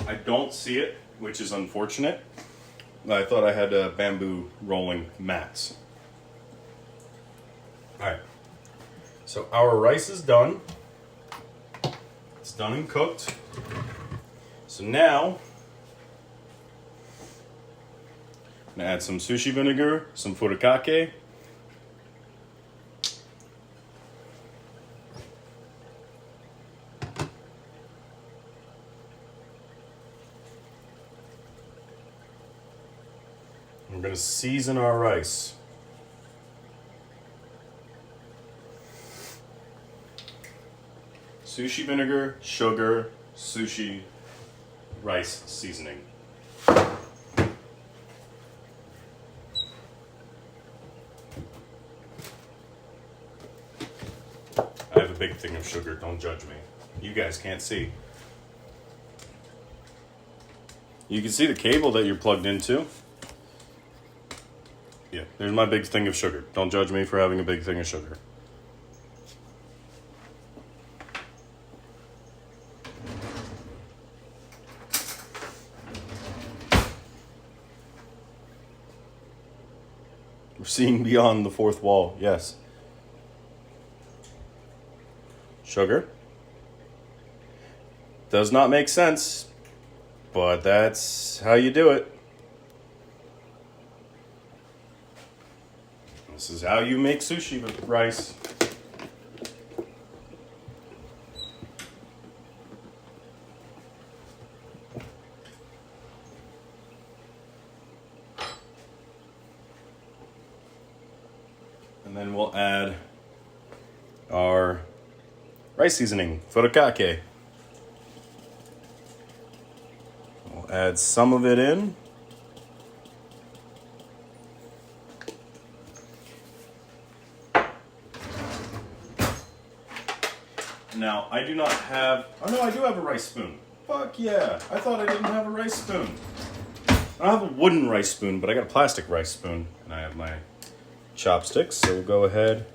I don't see it, which is unfortunate. I thought I had bamboo rolling mats. Alright, so our rice is done. It's done and cooked. So now, I'm gonna add some sushi vinegar, some furikake. We're gonna season our rice. Sushi vinegar, sugar, sushi, rice seasoning. I have a big thing of sugar, don't judge me. You guys can't see. You can see the cable that you're plugged into. Yeah, there's my big thing of sugar. Don't judge me for having a big thing of sugar. We're seeing beyond the fourth wall, yes. Sugar. Does not make sense, but that's how you do it. This is how you make sushi with rice. And then we'll add our rice seasoning, furikake. We'll add some of it in. Now, I do not have... Oh, no, I do have a rice spoon. Fuck yeah. I thought I didn't have a rice spoon. I don't have a wooden rice spoon, but I got a plastic rice spoon. And I have my chopsticks, so we'll go ahead.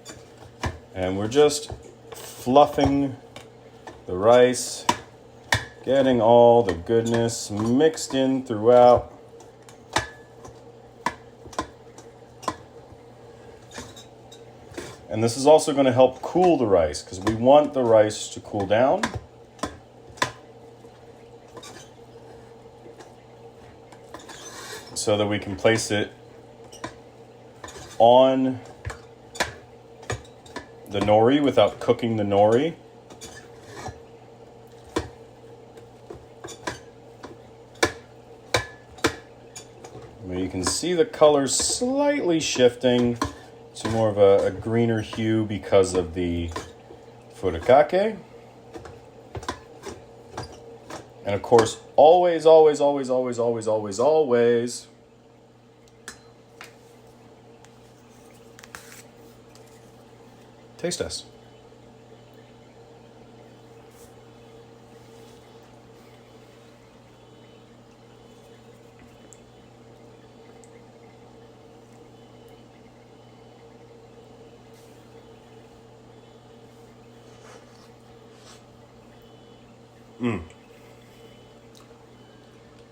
And we're just fluffing the rice, getting all the goodness mixed in throughout. And this is also going to help cool the rice because we want the rice to cool down. So that we can place it on the nori without cooking the nori. You can see the colors slightly shifting to more of a greener hue because of the furikake. And of course, always taste test.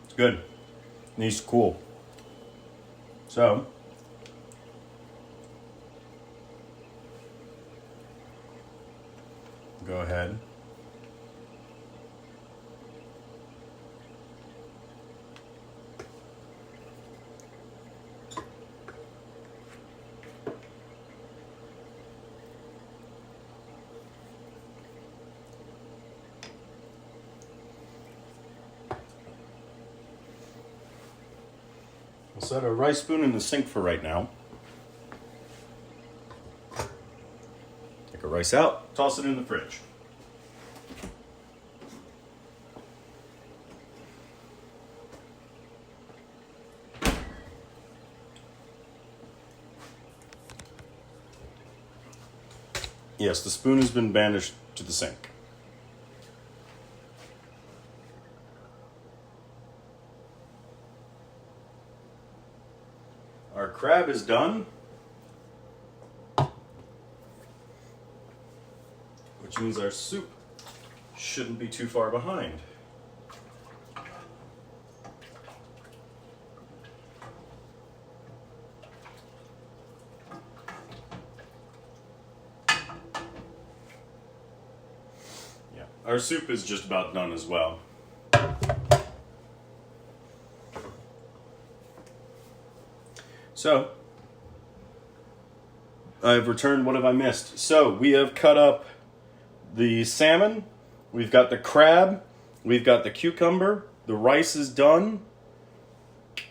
It's good. It needs to cool. So, go ahead. We'll set our rice spoon in the sink for right now. Take our rice out, toss it in the fridge. Yes, the spoon has been banished to the sink. Our crab is done, which means our soup shouldn't be too far behind. Yeah, our soup is just about done as well. So, I've returned. What have I missed? So, we have cut up the salmon, we've got the crab, we've got the cucumber, the rice is done,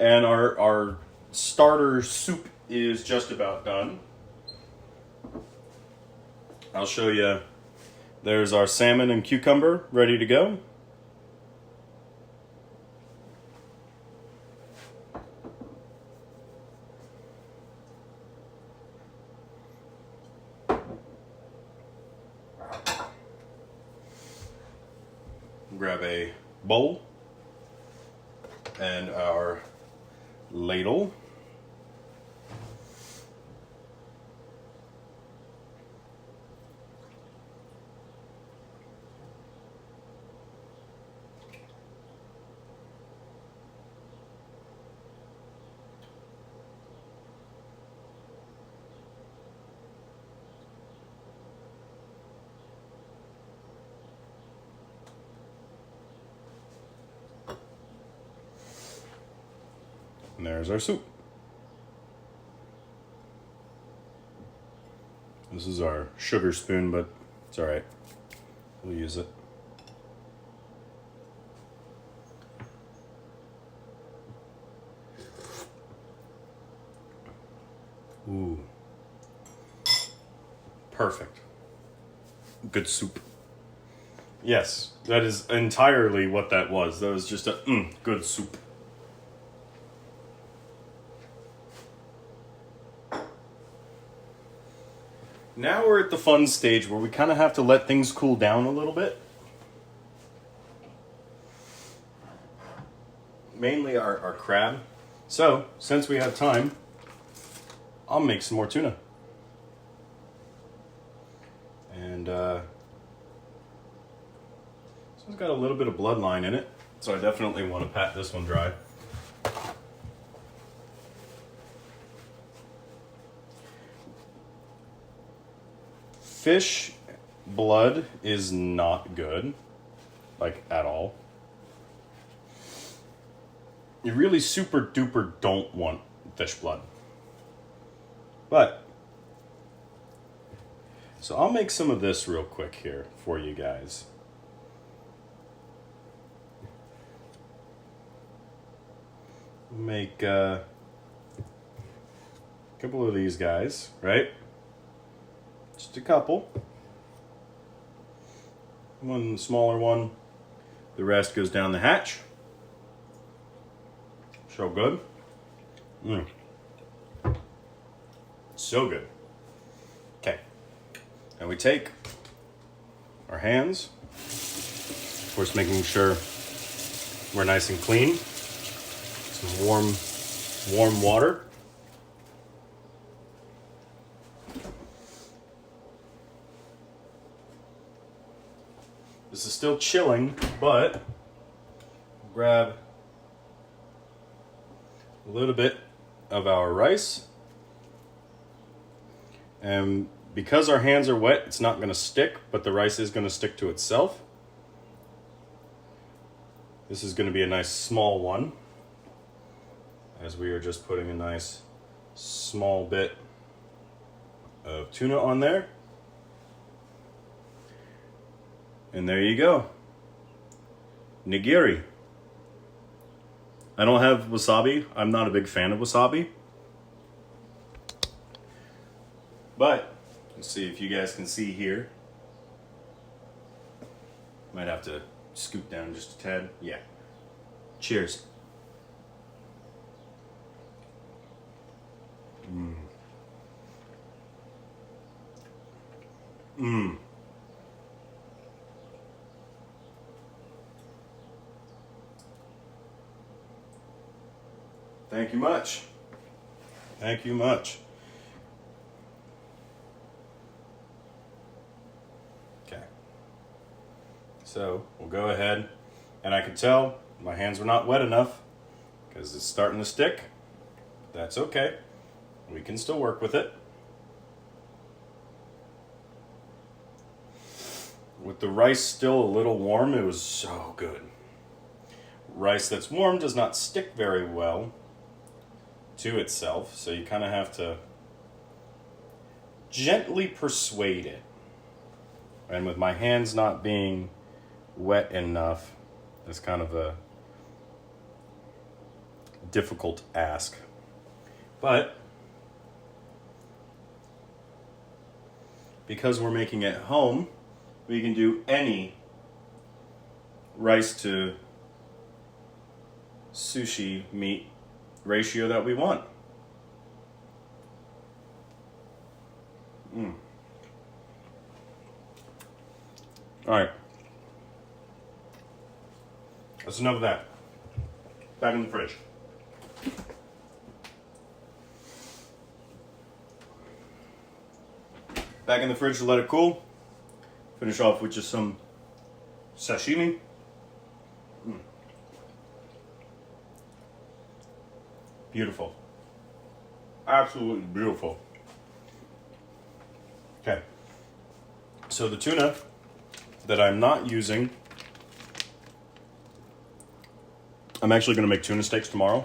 and our starter soup is just about done. I'll show you there's our salmon and cucumber ready to go. Grab a bowl and our ladle. And there's our soup. This is our sugar spoon, but it's all right. We'll use it. Ooh. Perfect. Good soup. Yes, that is entirely what that was. That was just a good soup. Now we're at the fun stage where we kind of have to let things cool down a little bit. Mainly our crab. So, since we have time, I'll make some more tuna. And this one's got a little bit of bloodline in it, so I definitely want to pat this one dry. Fish blood is not good, like at all. You really super duper don't want fish blood. But, so I'll make some of this real quick here for you guys. Make a couple of these guys, right? Just a couple. One smaller one. The rest goes down the hatch. So good. So good. Okay. And we take our hands. Of course, making sure we're nice and clean. Some warm water. This is still chilling, but grab a little bit of our rice. And because our hands are wet, it's not going to stick, but the rice is going to stick to itself. This is going to be a nice small one, as we are just putting a nice small bit of tuna on there. And there you go. Nigiri. I don't have wasabi. I'm not a big fan of wasabi. But, let's see if you guys can see here. Might have to scoot down just a tad. Yeah. Cheers. Thank you much. Thank you much. Okay. So we'll go ahead, and I could tell my hands were not wet enough because it's starting to stick. That's okay. We can still work with it. With the rice still a little warm, it was so good. Rice that's warm does not stick very well to itself, so you kind of have to gently persuade it. And with my hands not being wet enough, it's kind of a difficult ask. But because we're making it at home, we can do any rice to sushi meat ratio that we want. All right. That's enough of that. Back in the fridge. Back in the fridge to let it cool. Finish off with just some sashimi. Beautiful. Absolutely beautiful. Okay. So the tuna that I'm not using, I'm actually going to make tuna steaks tomorrow.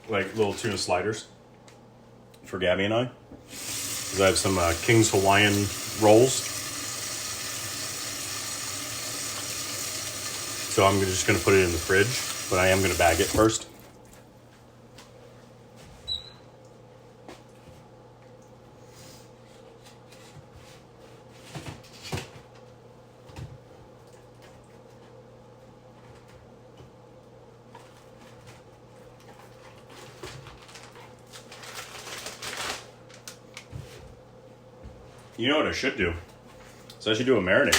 Like little tuna sliders for Gabby and I. Because I have some King's Hawaiian rolls. So I'm just going to put it in the fridge, but I am going to bag it first. You know what I should do? So I should do a marinade.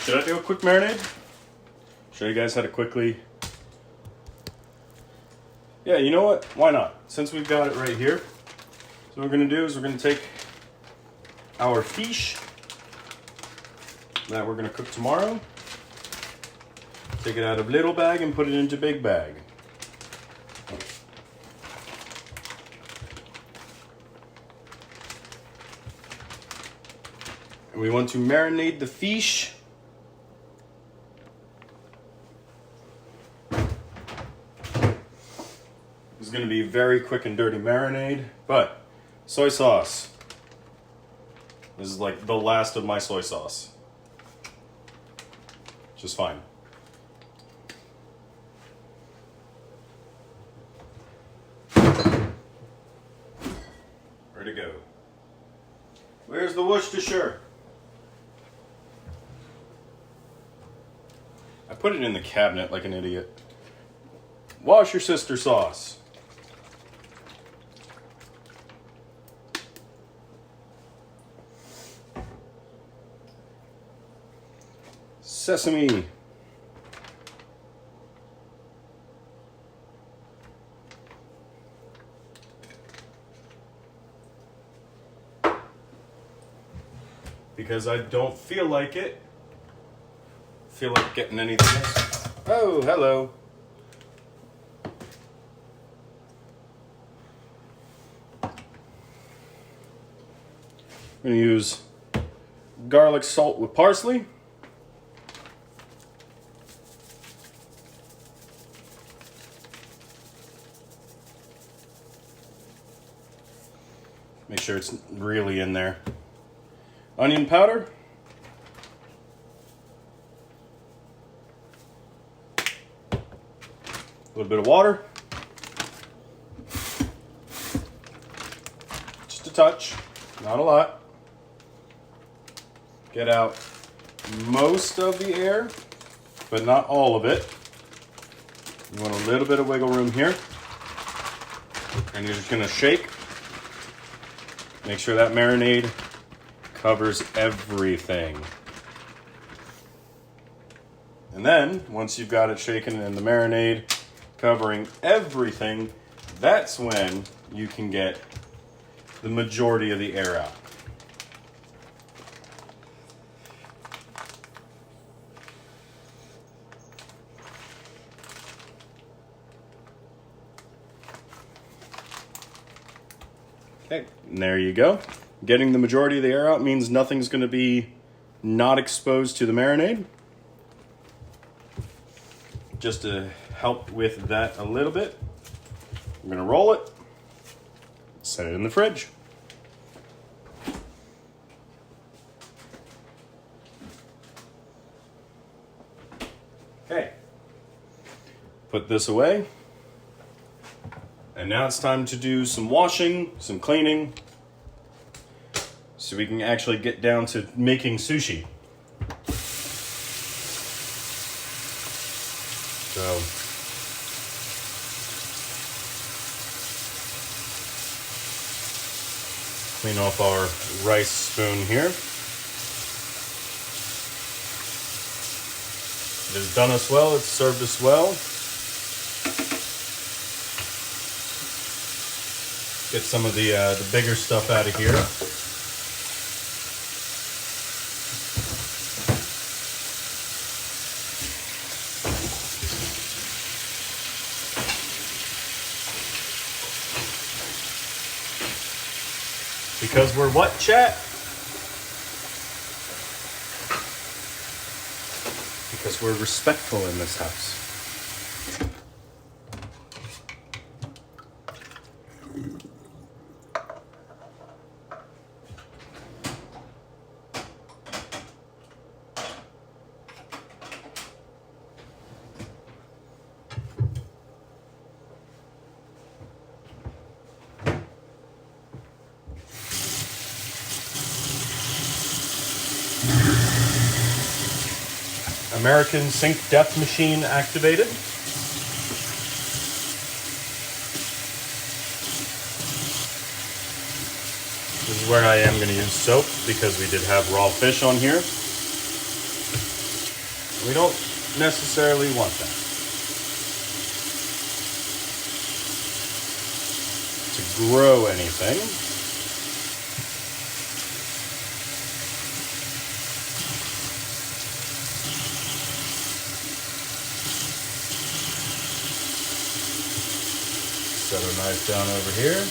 Should I do a quick marinade? Show you guys how to quickly... Yeah, you know what? Why not? Since we've got it right here. So what we're going to do is we're going to take our fish that we're going to cook tomorrow. Take it out of little bag and put it into big bag. We want to marinate the fish. This is going to be a very quick and dirty marinade, but soy sauce. This is like the last of my soy sauce. Just fine. Ready to go. Where's the Worcestershire? I put it in the cabinet like an idiot. Wash your sister sauce. Sesame. Because I don't feel like it. Feel like getting anything else. Oh, hello. I'm going to use garlic salt with parsley. Make sure it's really in there. Onion powder. A little bit of water. Just a touch, not a lot. Get out most of the air, but not all of it. You want a little bit of wiggle room here. And you're just gonna shake. Make sure that marinade covers everything. And then, once you've got it shaken and the marinade covering everything, that's when you can get the majority of the air out. Okay, and there you go. Getting the majority of the air out means nothing's going to be not exposed to the marinade. Just to help with that a little bit, I'm going to roll it, set it in the fridge. Okay, put this away. And now it's time to do some washing, some cleaning. so we can actually get down to making sushi. So clean off our rice spoon here. It has done us well, it's served us well. Get some of the bigger stuff out of here. Because we're what, chat? Because we're respectful in this house. American Sync Death Machine activated. This is where I am going to use soap because we did have raw fish on here. We don't necessarily want that. To grow anything. Set our knife down over here.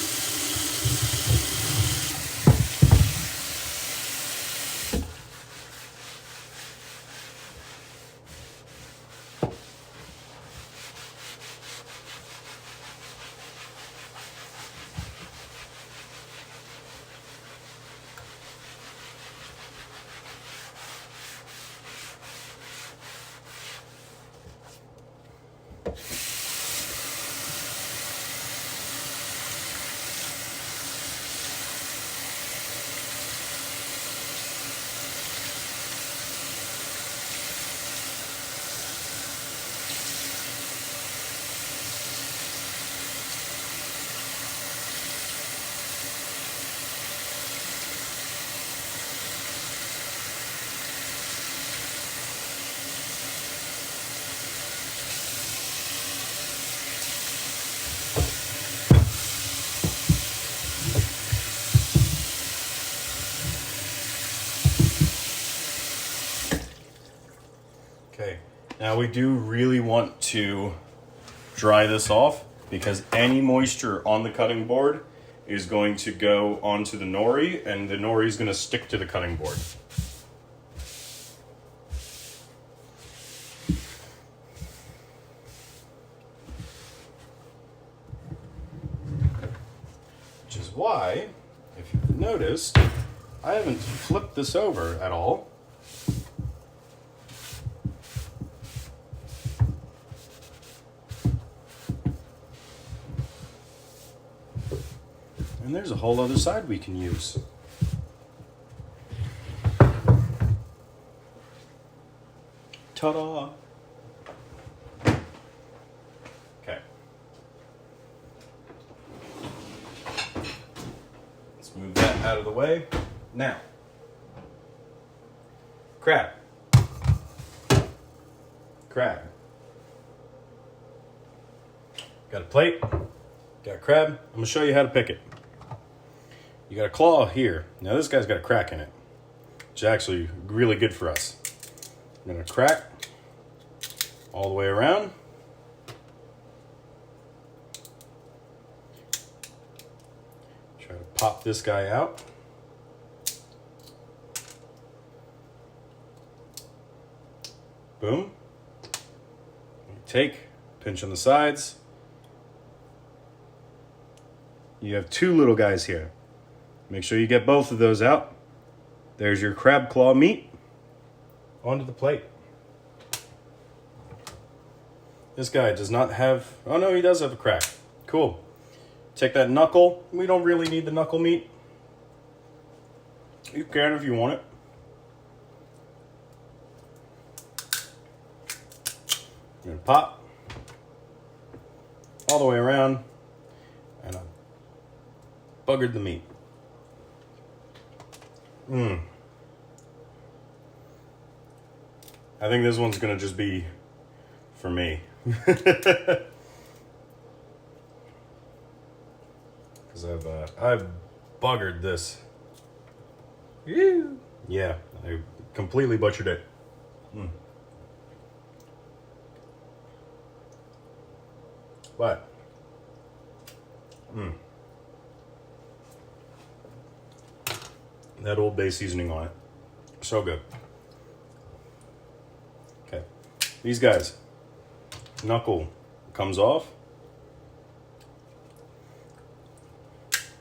Okay, now we do really want to dry this off because any moisture on the cutting board is going to go onto the nori and the nori is going to stick to the cutting board. Which is why, if you've noticed, I haven't flipped this over at all. And there's a whole other side we can use. Ta-da! Okay. Let's move that out of the way. Now, crab. Crab. Got a plate, got a crab. I'm gonna show you how to pick it. You got a claw here. Now this guy's got a crack in it, which is actually really good for us. I'm gonna crack all the way around. Try to pop this guy out. Boom. Take, pinch on the sides. You have two little guys here. Make sure you get both of those out. There's your crab claw meat onto the plate. This guy does not have, oh no, he does have a crack. Cool. Take that knuckle. We don't really need the knuckle meat. You can if you want it. You're gonna pop all the way around, and I buggered the meat. I think this one's gonna just be for me. Because I've buggered this. Yeah, I completely butchered it. But that Old Bay seasoning on it, so good. Okay, these guys, knuckle comes off,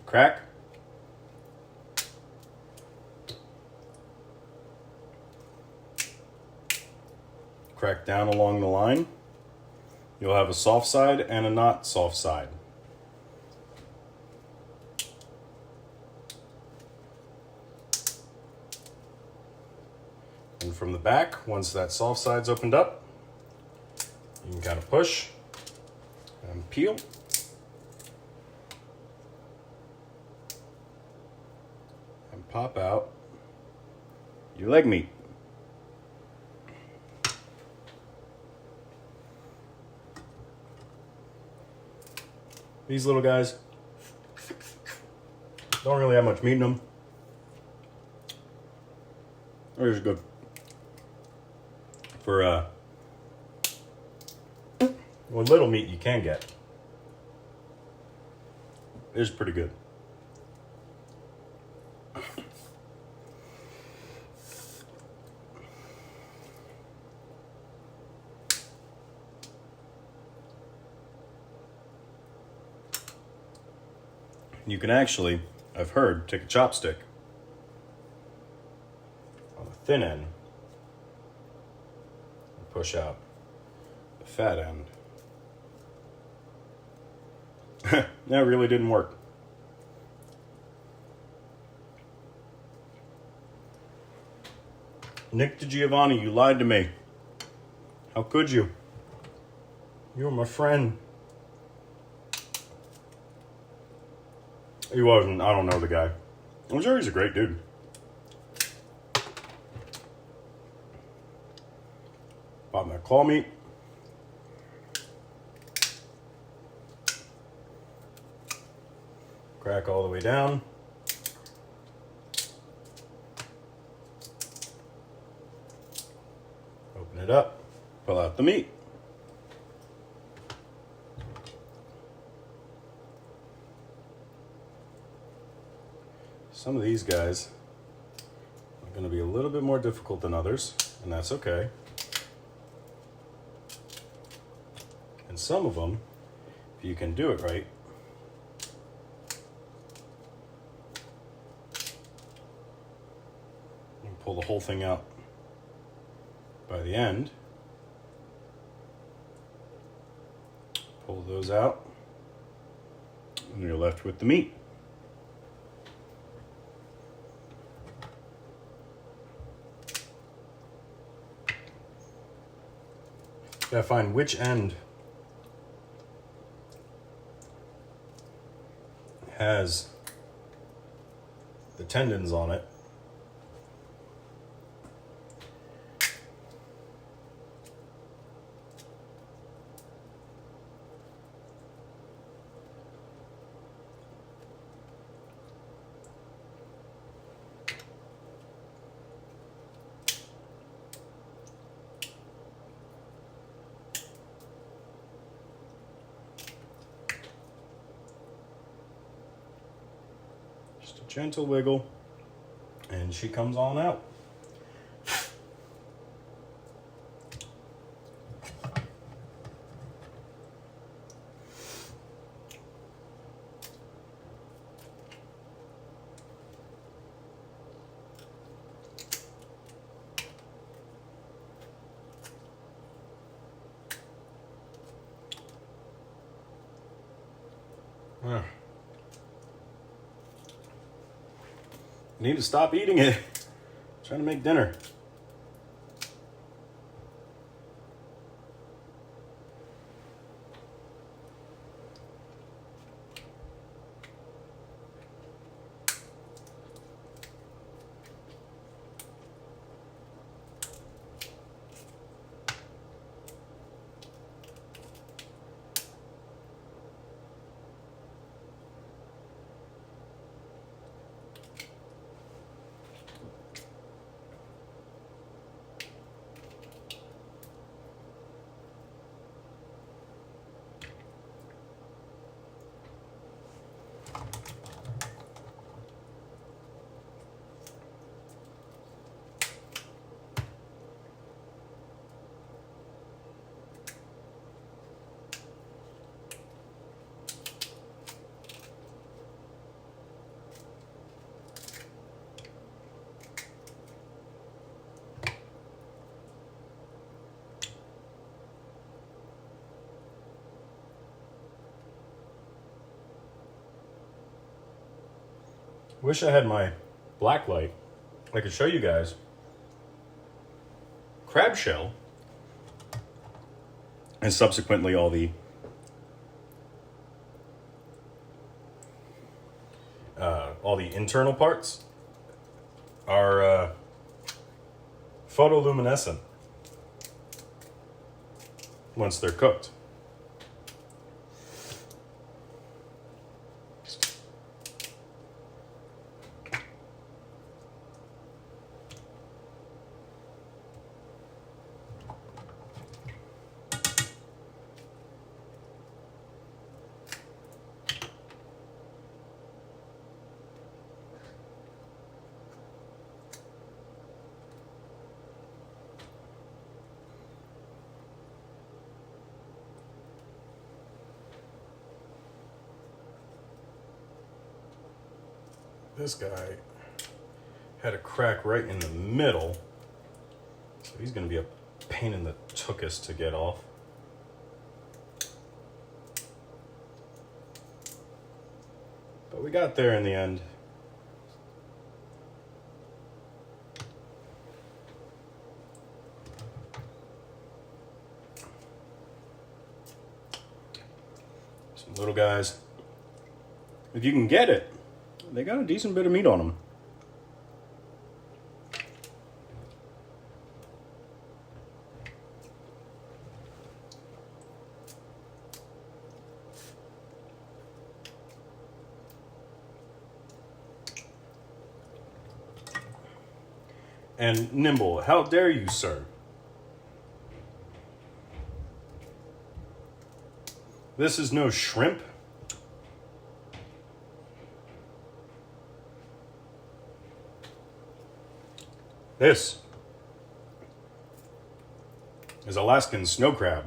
crack, crack down along the line. You'll have a soft side and a not soft side. And from the back, once that soft side's opened up, you can kind of push and peel. And pop out your leg meat. These little guys don't really have much meat in them. They're just good for what little meat you can get. It's pretty good. You can actually, I've heard, take a chopstick on the thin end and push out the fat end. That really didn't work. Nick DiGiovanni, you lied to me. How could you? You were my friend. He wasn't. I don't know the guy. I'm sure he's a great dude. Pop that claw meat. Crack all the way down. Open it up. Pull out the meat. Some of these guys are going to be a little bit more difficult than others, and that's okay. And some of them, if you can do it right, you can pull the whole thing out by the end. Pull those out, and you're left with the meat. Gotta find which end has the tendons on it. Just a gentle wiggle, and she comes on out. I need to stop eating it. I'm trying to make dinner. Wish I had my black light. I could show you guys crab shell and subsequently all the internal parts are photoluminescent once they're cooked. This guy had a crack right in the middle, so he's going to be a pain in the tuchus to get off. But we got there in the end. Some little guys, if you can get it, they got a decent bit of meat on them. And nimble, how dare you, sir? This is no shrimp. This is Alaskan snow crab.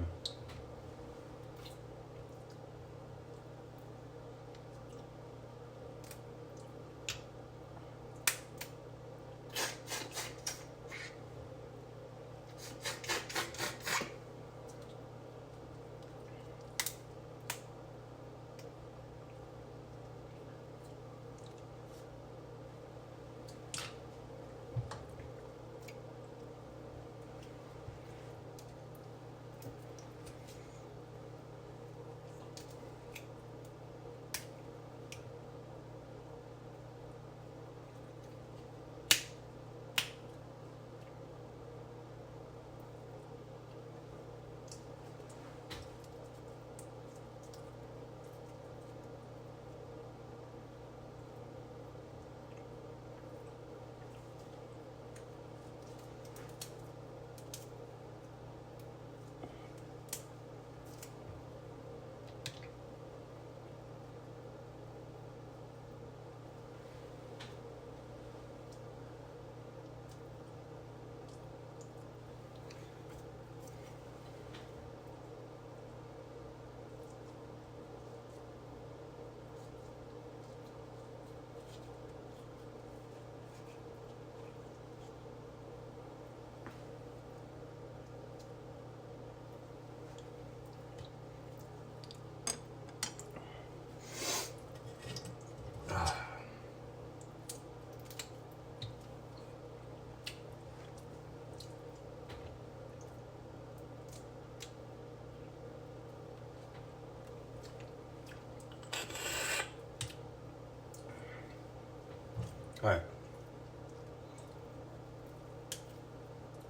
All right.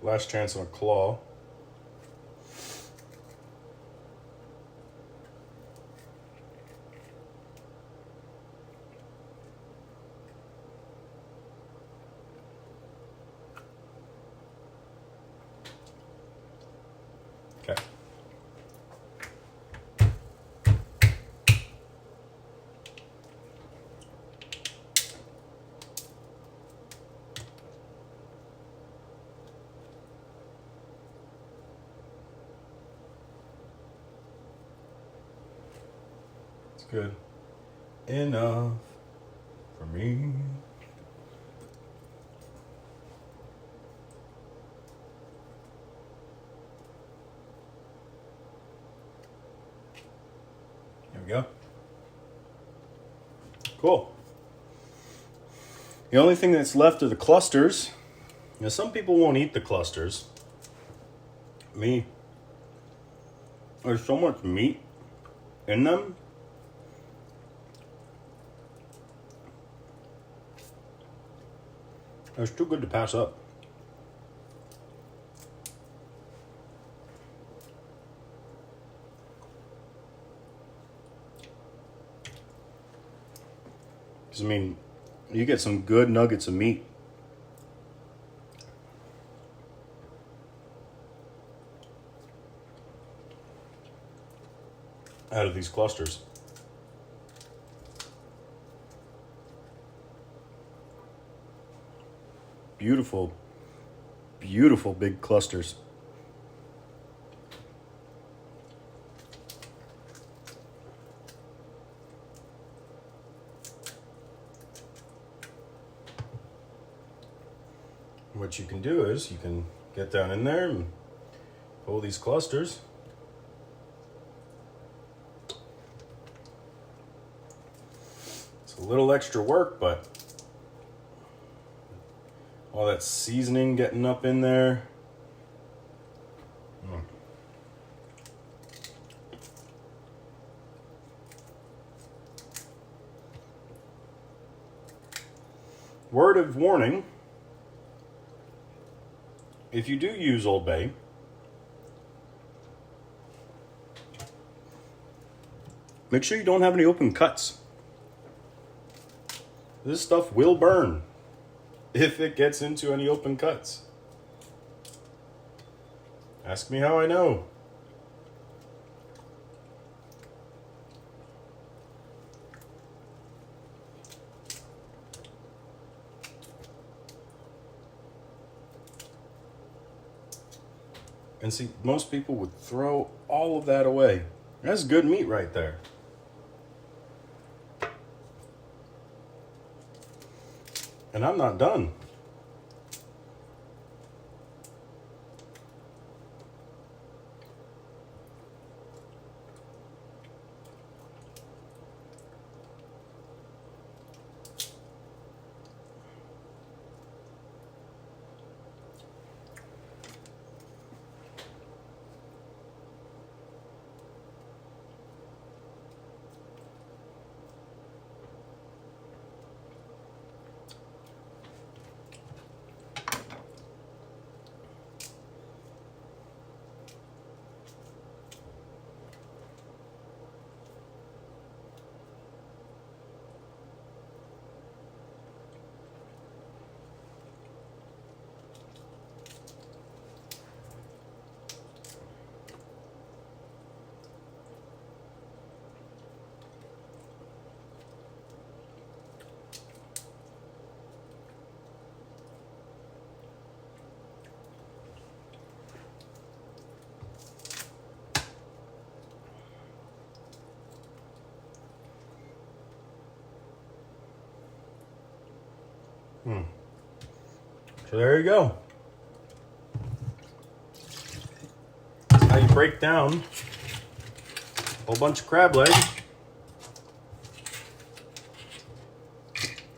Last chance on a claw. Okay. It's good enough for me. There we go. Cool. The only thing that's left are the clusters. Now, some people won't eat the clusters. Me. There's so much meat in them. It's too good to pass up. Because, I mean, you get some good nuggets of meat. Out of these clusters. Beautiful, beautiful big clusters. What you can do is you can get down in there and pull these clusters. It's a little extra work, but all that seasoning getting up in there. Word of warning, if you do use Old Bay, make sure you don't have any open cuts. This stuff will burn if it gets into any open cuts. Ask me how I know. And see, most people would throw all of that away. That's good meat right there. And I'm not done. So there you go. That's how you break down a whole bunch of crab leg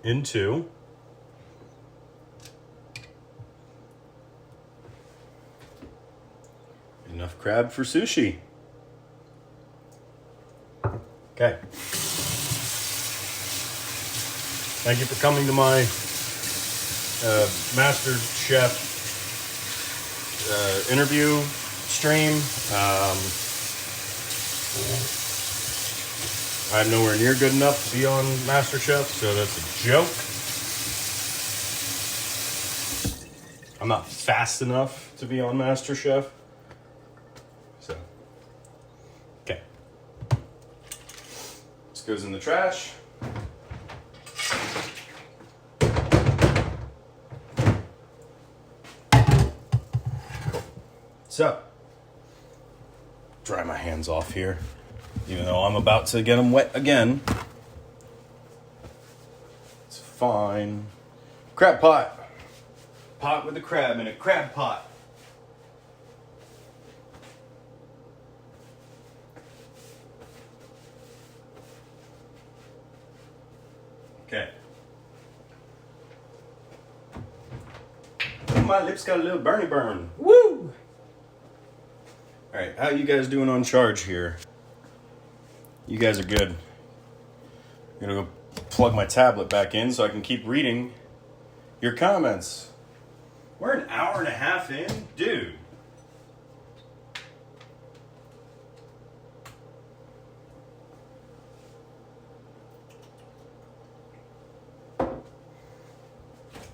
into enough crab for sushi. Okay. Thank you for coming to my Master Chef interview stream. I'm nowhere near good enough to be on Master Chef, so that's a joke. I'm not fast enough to be on Master Chef. So, okay. This goes in the trash. So, dry my hands off here, even though I'm about to get them wet again. It's fine. Crab pot. Pot with a crab in it. Crab pot. Okay. My lips got a little burny burn. Woo! All right, how you guys doing on charge here? You guys are good. I'm gonna go plug my tablet back in so I can keep reading your comments. We're an hour and a half in, dude.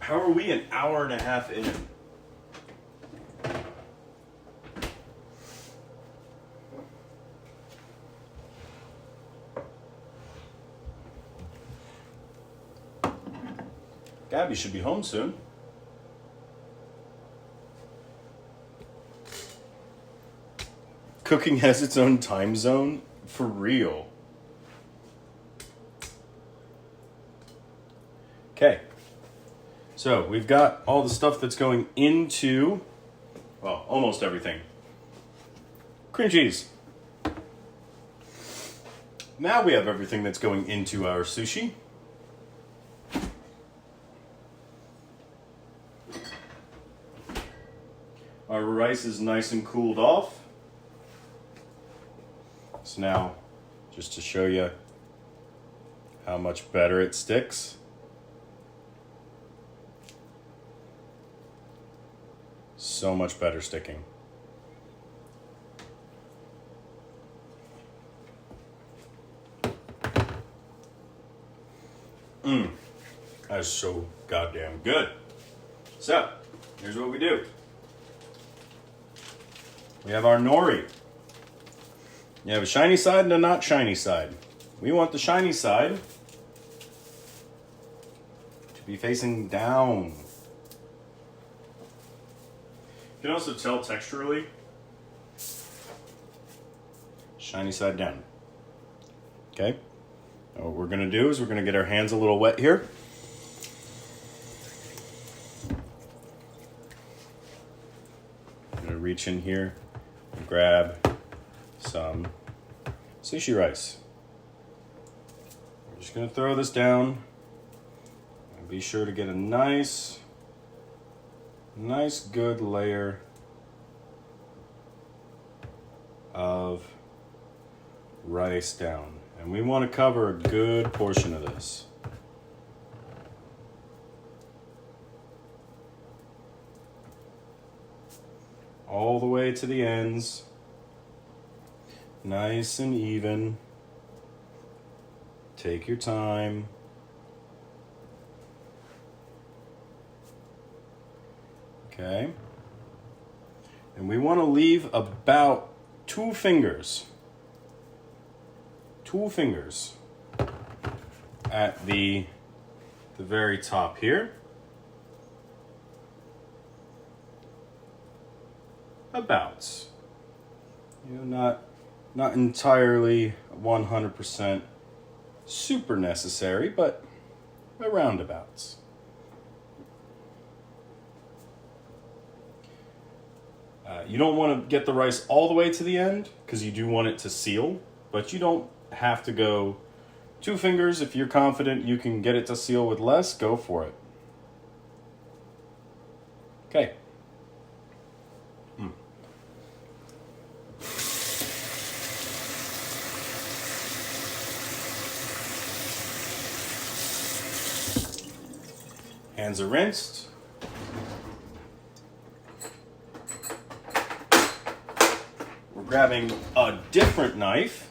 How are we an hour and a half in? Gabby should be home soon. Cooking has its own time zone? For real. Okay. So we've got all the stuff that's going into, well, almost everything. Cream cheese. Now we have everything that's going into our sushi. Our rice is nice and cooled off. So now, just to show you how much better it sticks. So much better sticking. That is so goddamn good. So, here's what we do. We have our nori. You have a shiny side and a not shiny side. We want the shiny side to be facing down. You can also tell texturally. Shiny side down. Okay? Now what we're going to do is we're going to get our hands a little wet here. I'm going to reach in here and grab some sushi rice. I'm just going to throw this down and be sure to get a nice good layer of rice down. And we want to cover a good portion of this. All the way to the ends. Nice and even. Take your time. Okay. And we want to leave about 2 fingers. 2 fingers at the very top here. About. You know, not entirely 100% super necessary, but around abouts. You don't want to get the rice all the way to the end because you do want it to seal, but you don't have to go 2 fingers. If you're confident you can get it to seal with less, go for it. Okay. Hands are rinsed. We're grabbing a different knife.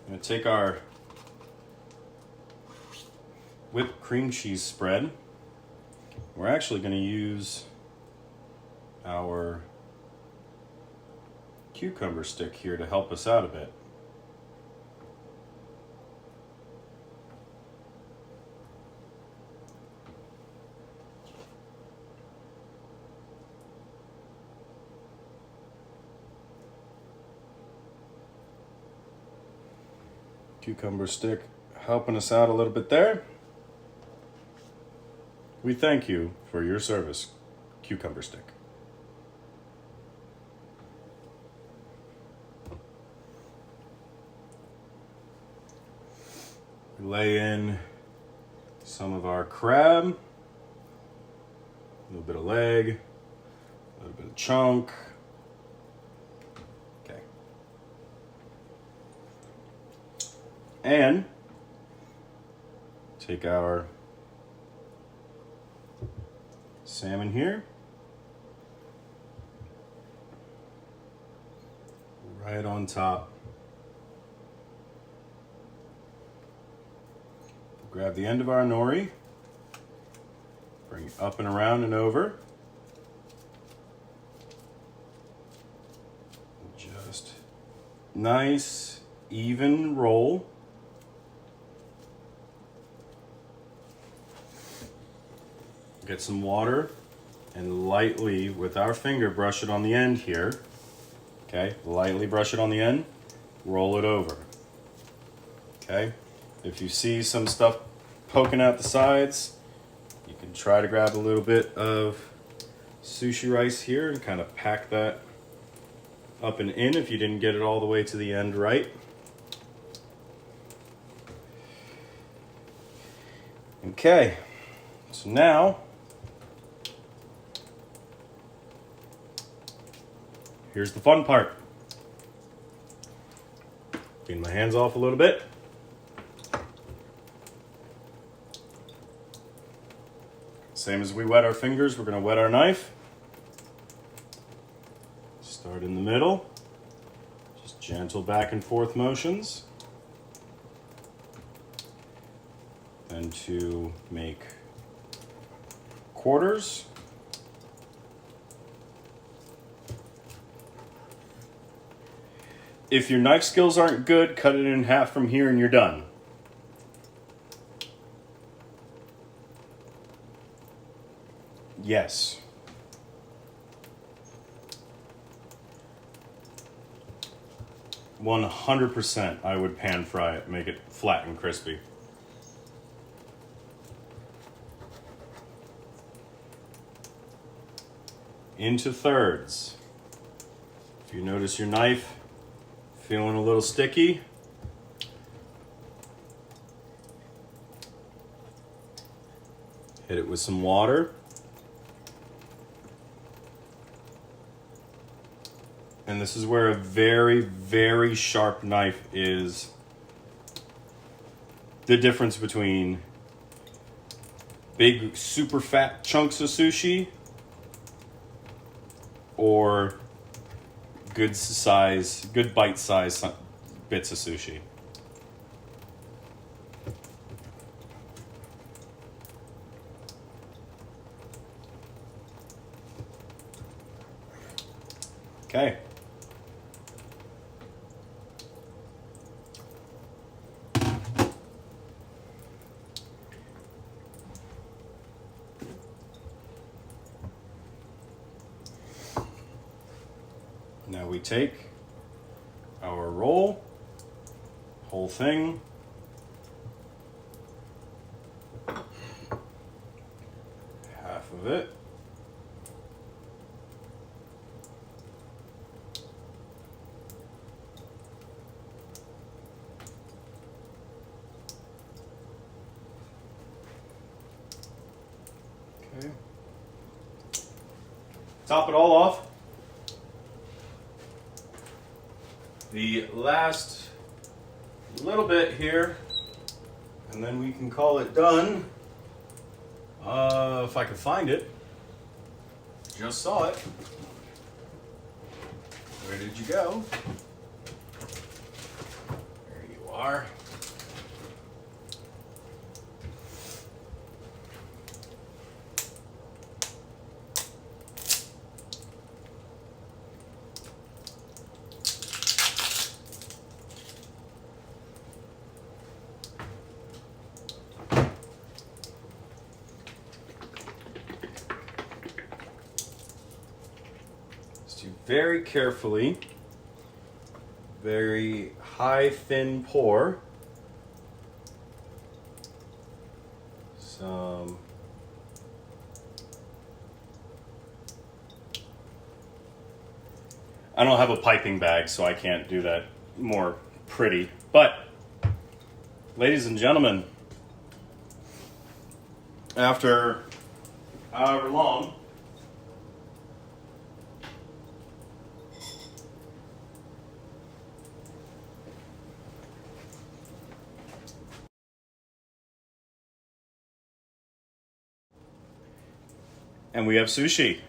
I'm going to take our whipped cream cheese spread. We're actually going to use our cucumber stick here to help us out a bit. Cucumber stick helping us out a little bit there. We thank you for your service, cucumber stick. We lay in some of our crab, a little bit of leg, a little bit of chunk. Okay. And take our salmon here. Right on top. Grab the end of our nori. Bring it up and around and over. Just nice, even roll. Get some water and lightly, with our finger, brush it on the end here. Okay, lightly brush it on the end, roll it over. Okay, if you see some stuff poking out the sides, you can try to grab a little bit of sushi rice here and kind of pack that up and in if you didn't get it all the way to the end right. Okay, so now here's the fun part. Clean my hands off a little bit. Same as we wet our fingers, we're going to wet our knife. Start in the middle. Just gentle back and forth motions. Then to make quarters. If your knife skills aren't good, cut it in half from here and you're done. Yes. %, I would pan fry it, make it flat and crispy. Into thirds. If you notice your knife feeling a little sticky, hit it with some water. And this is where a very, very sharp knife is the difference between big, super fat chunks of sushi or good size, good bite size bits of sushi. Okay. Now we take our roll, whole thing, half of it, okay, top it all off. The last little bit here, And then we can call it done. If I can find it. Just saw it. Where did you go? There you are. Very carefully, very high thin pour, some I don't have a piping bag, so I can't do that more pretty, but ladies and gentlemen, after however long, and we have sushi.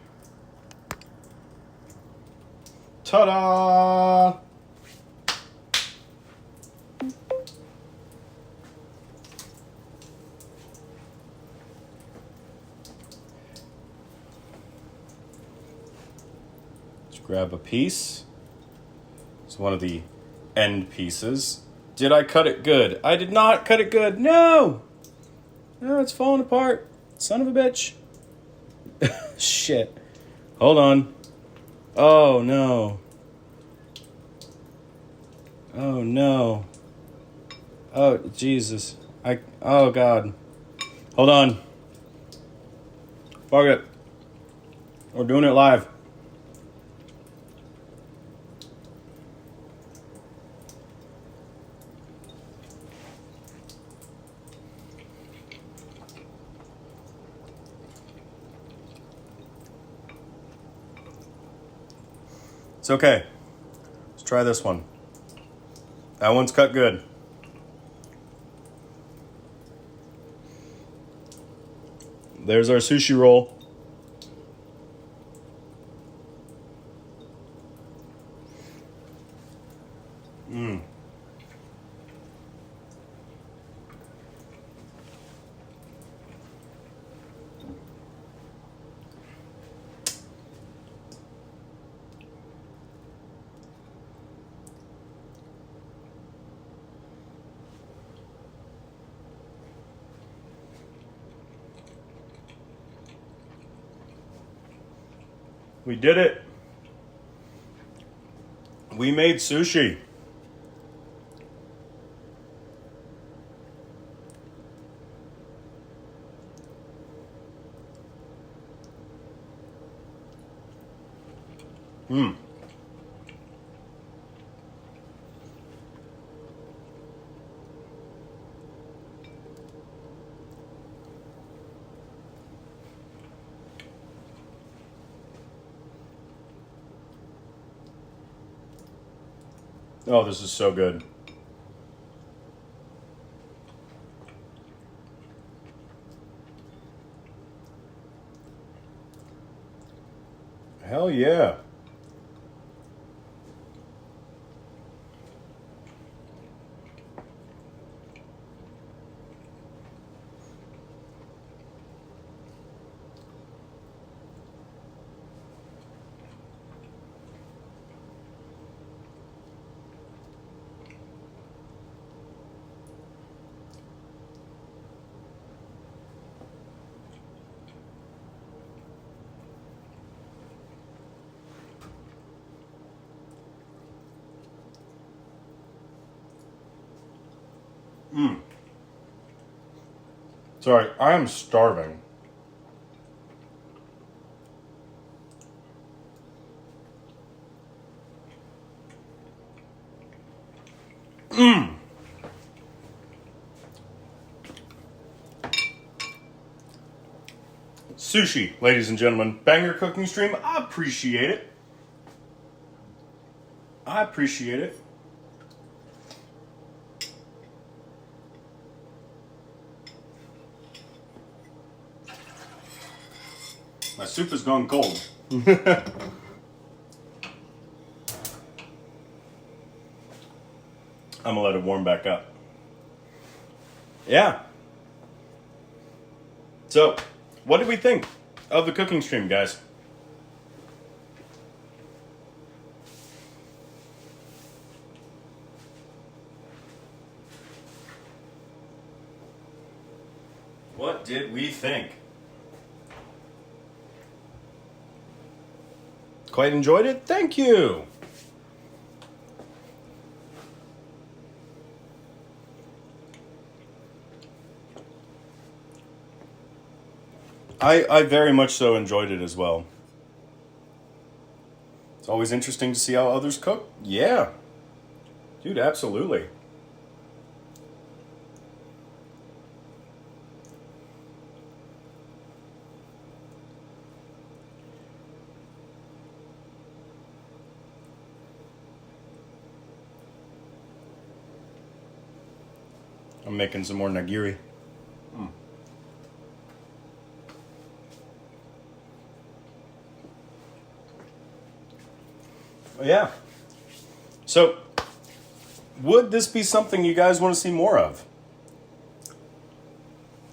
Ta-da! Let's grab a piece. It's one of the end pieces. Did I cut it good? I did not cut it good. No! No, it's falling apart. Son of a bitch. Shit. Hold on. Oh, no. Oh, no. Oh, Jesus. Oh, God. Hold on. Fuck it. We're doing it live. It's okay. Let's try this one. That one's cut good. There's our sushi roll. We did it. We made sushi. Oh, this is so good. Hell yeah. Sorry, I am starving. Sushi, ladies and gentlemen. Banger cooking stream. I appreciate it. I appreciate it. My soup has gone cold. I'm gonna let it warm back up. Yeah. So, what did we think of the cooking stream, guys? What did we think? Quite enjoyed it? Thank you. I very much so enjoyed it as well. It's always interesting to see how others cook. Yeah. Dude, absolutely. I'm making some more nigiri. Yeah. So, would this be something you guys want to see more of?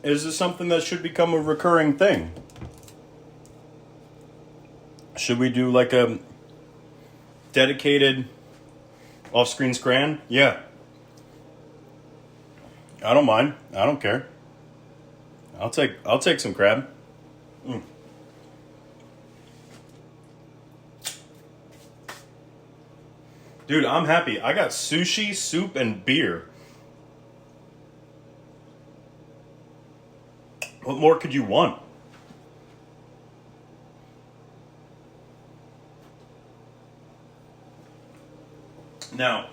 Is this something that should become a recurring thing? Should we do like a dedicated off-screen scran? Yeah. I don't mind. I don't care. I'll take some crab. Dude, I'm happy. I got sushi, soup, and beer. What more could you want? Now,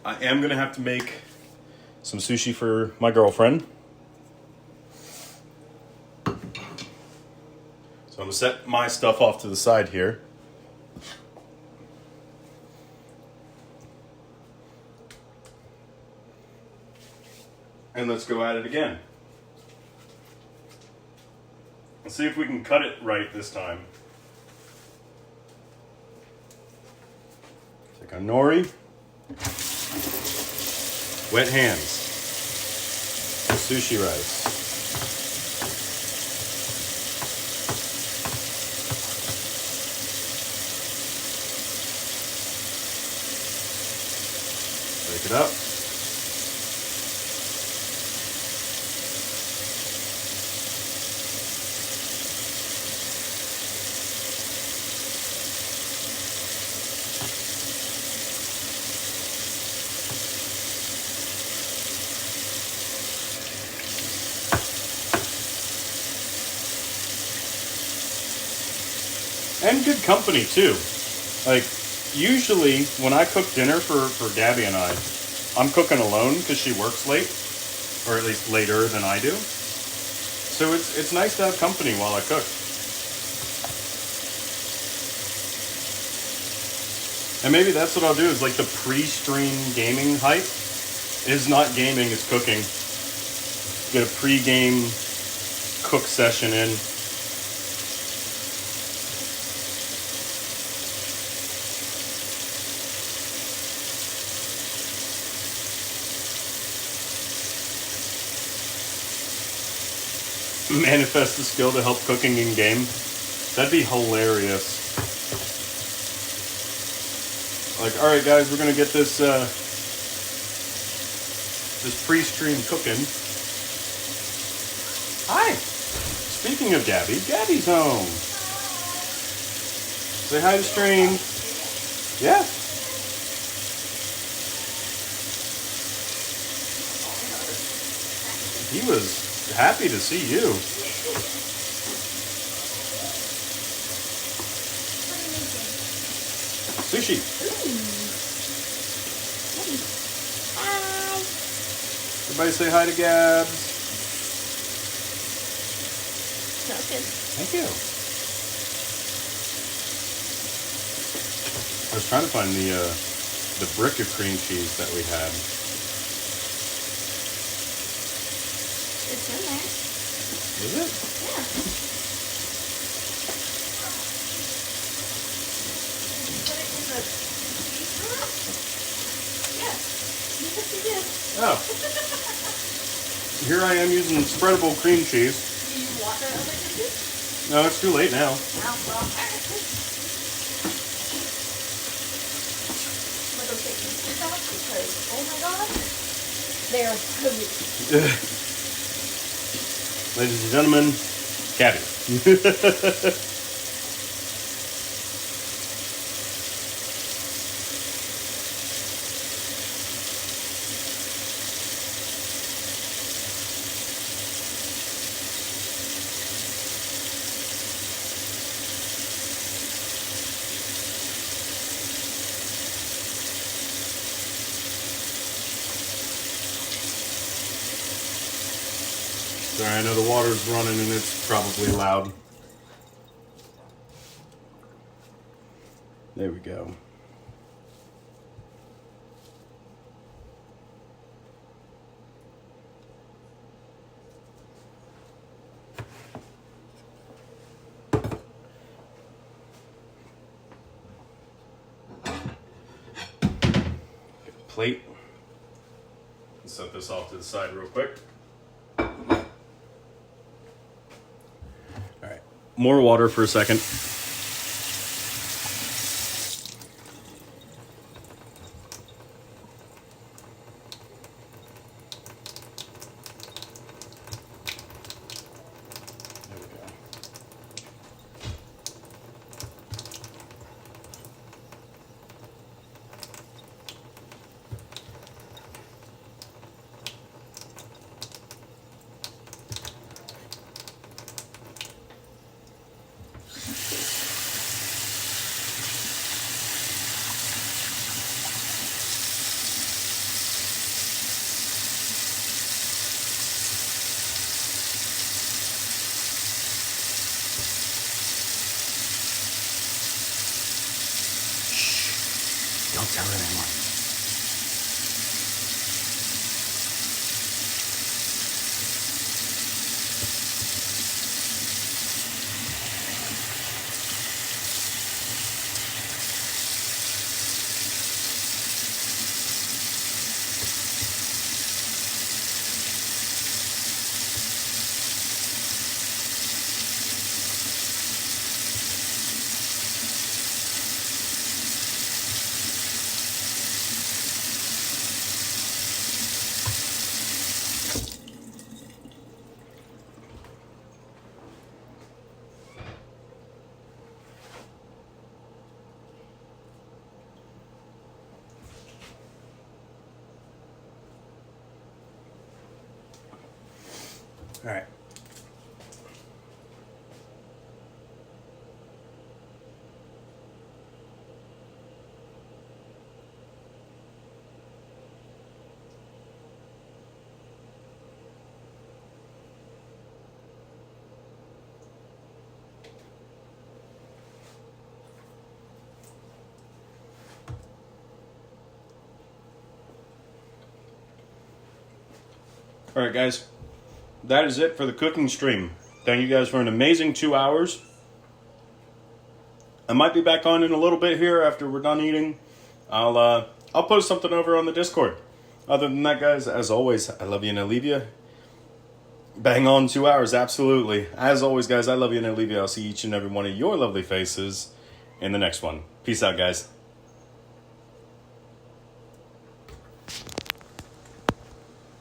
I am going to have to make some sushi for my girlfriend. So I'm going to set my stuff off to the side here. And let's go at it again. Let's see if we can cut it right this time. Take our nori. Wet hands. Sushi rice. Break it up. And good company, too. Like, usually, when I cook dinner for Gabby and I'm cooking alone because she works late. Or at least later than I do. So it's nice to have company while I cook. And maybe that's what I'll do, is like the pre-stream gaming hype is not gaming, it's cooking. Get a pre-game cook session in. Manifest the skill to help cooking in game. That'd be hilarious. Like, all right, guys, we're gonna get this this pre-stream cooking. Hi. Speaking of Gabby, Gabby's home. Say hi to stream. Yeah. He was happy to see you. Sushi. Hi. Everybody say hi to Gabs. Smells good. Thank you. I was trying to find the brick of cream cheese that we had. It's in there. Is it? Yeah. Put it in the cheese wrap? Yes. Yes, you did. Oh. Here I am using spreadable cream cheese. Do you want that other cream cheese? No, it's too late now. Well, alright. I'm gonna go take these two out because, oh my god, they are heavy. Ladies and gentlemen, Cabby. Sorry, I know the water's running and it's probably loud. There we go. Get a plate. Set this off to the side real quick. More water for a second. There we go. Don't tell anyone. All right. All right, guys. That is it for the cooking stream. Thank you guys for an amazing 2 hours. I might be back on in a little bit here after we're done eating. I'll post something over on the Discord. Other than that, guys, as always, I love you and I leave you. Bang on 2 hours, absolutely. As always, guys, I love you and I leave you. I'll see each and every one of your lovely faces in the next one. Peace out, guys.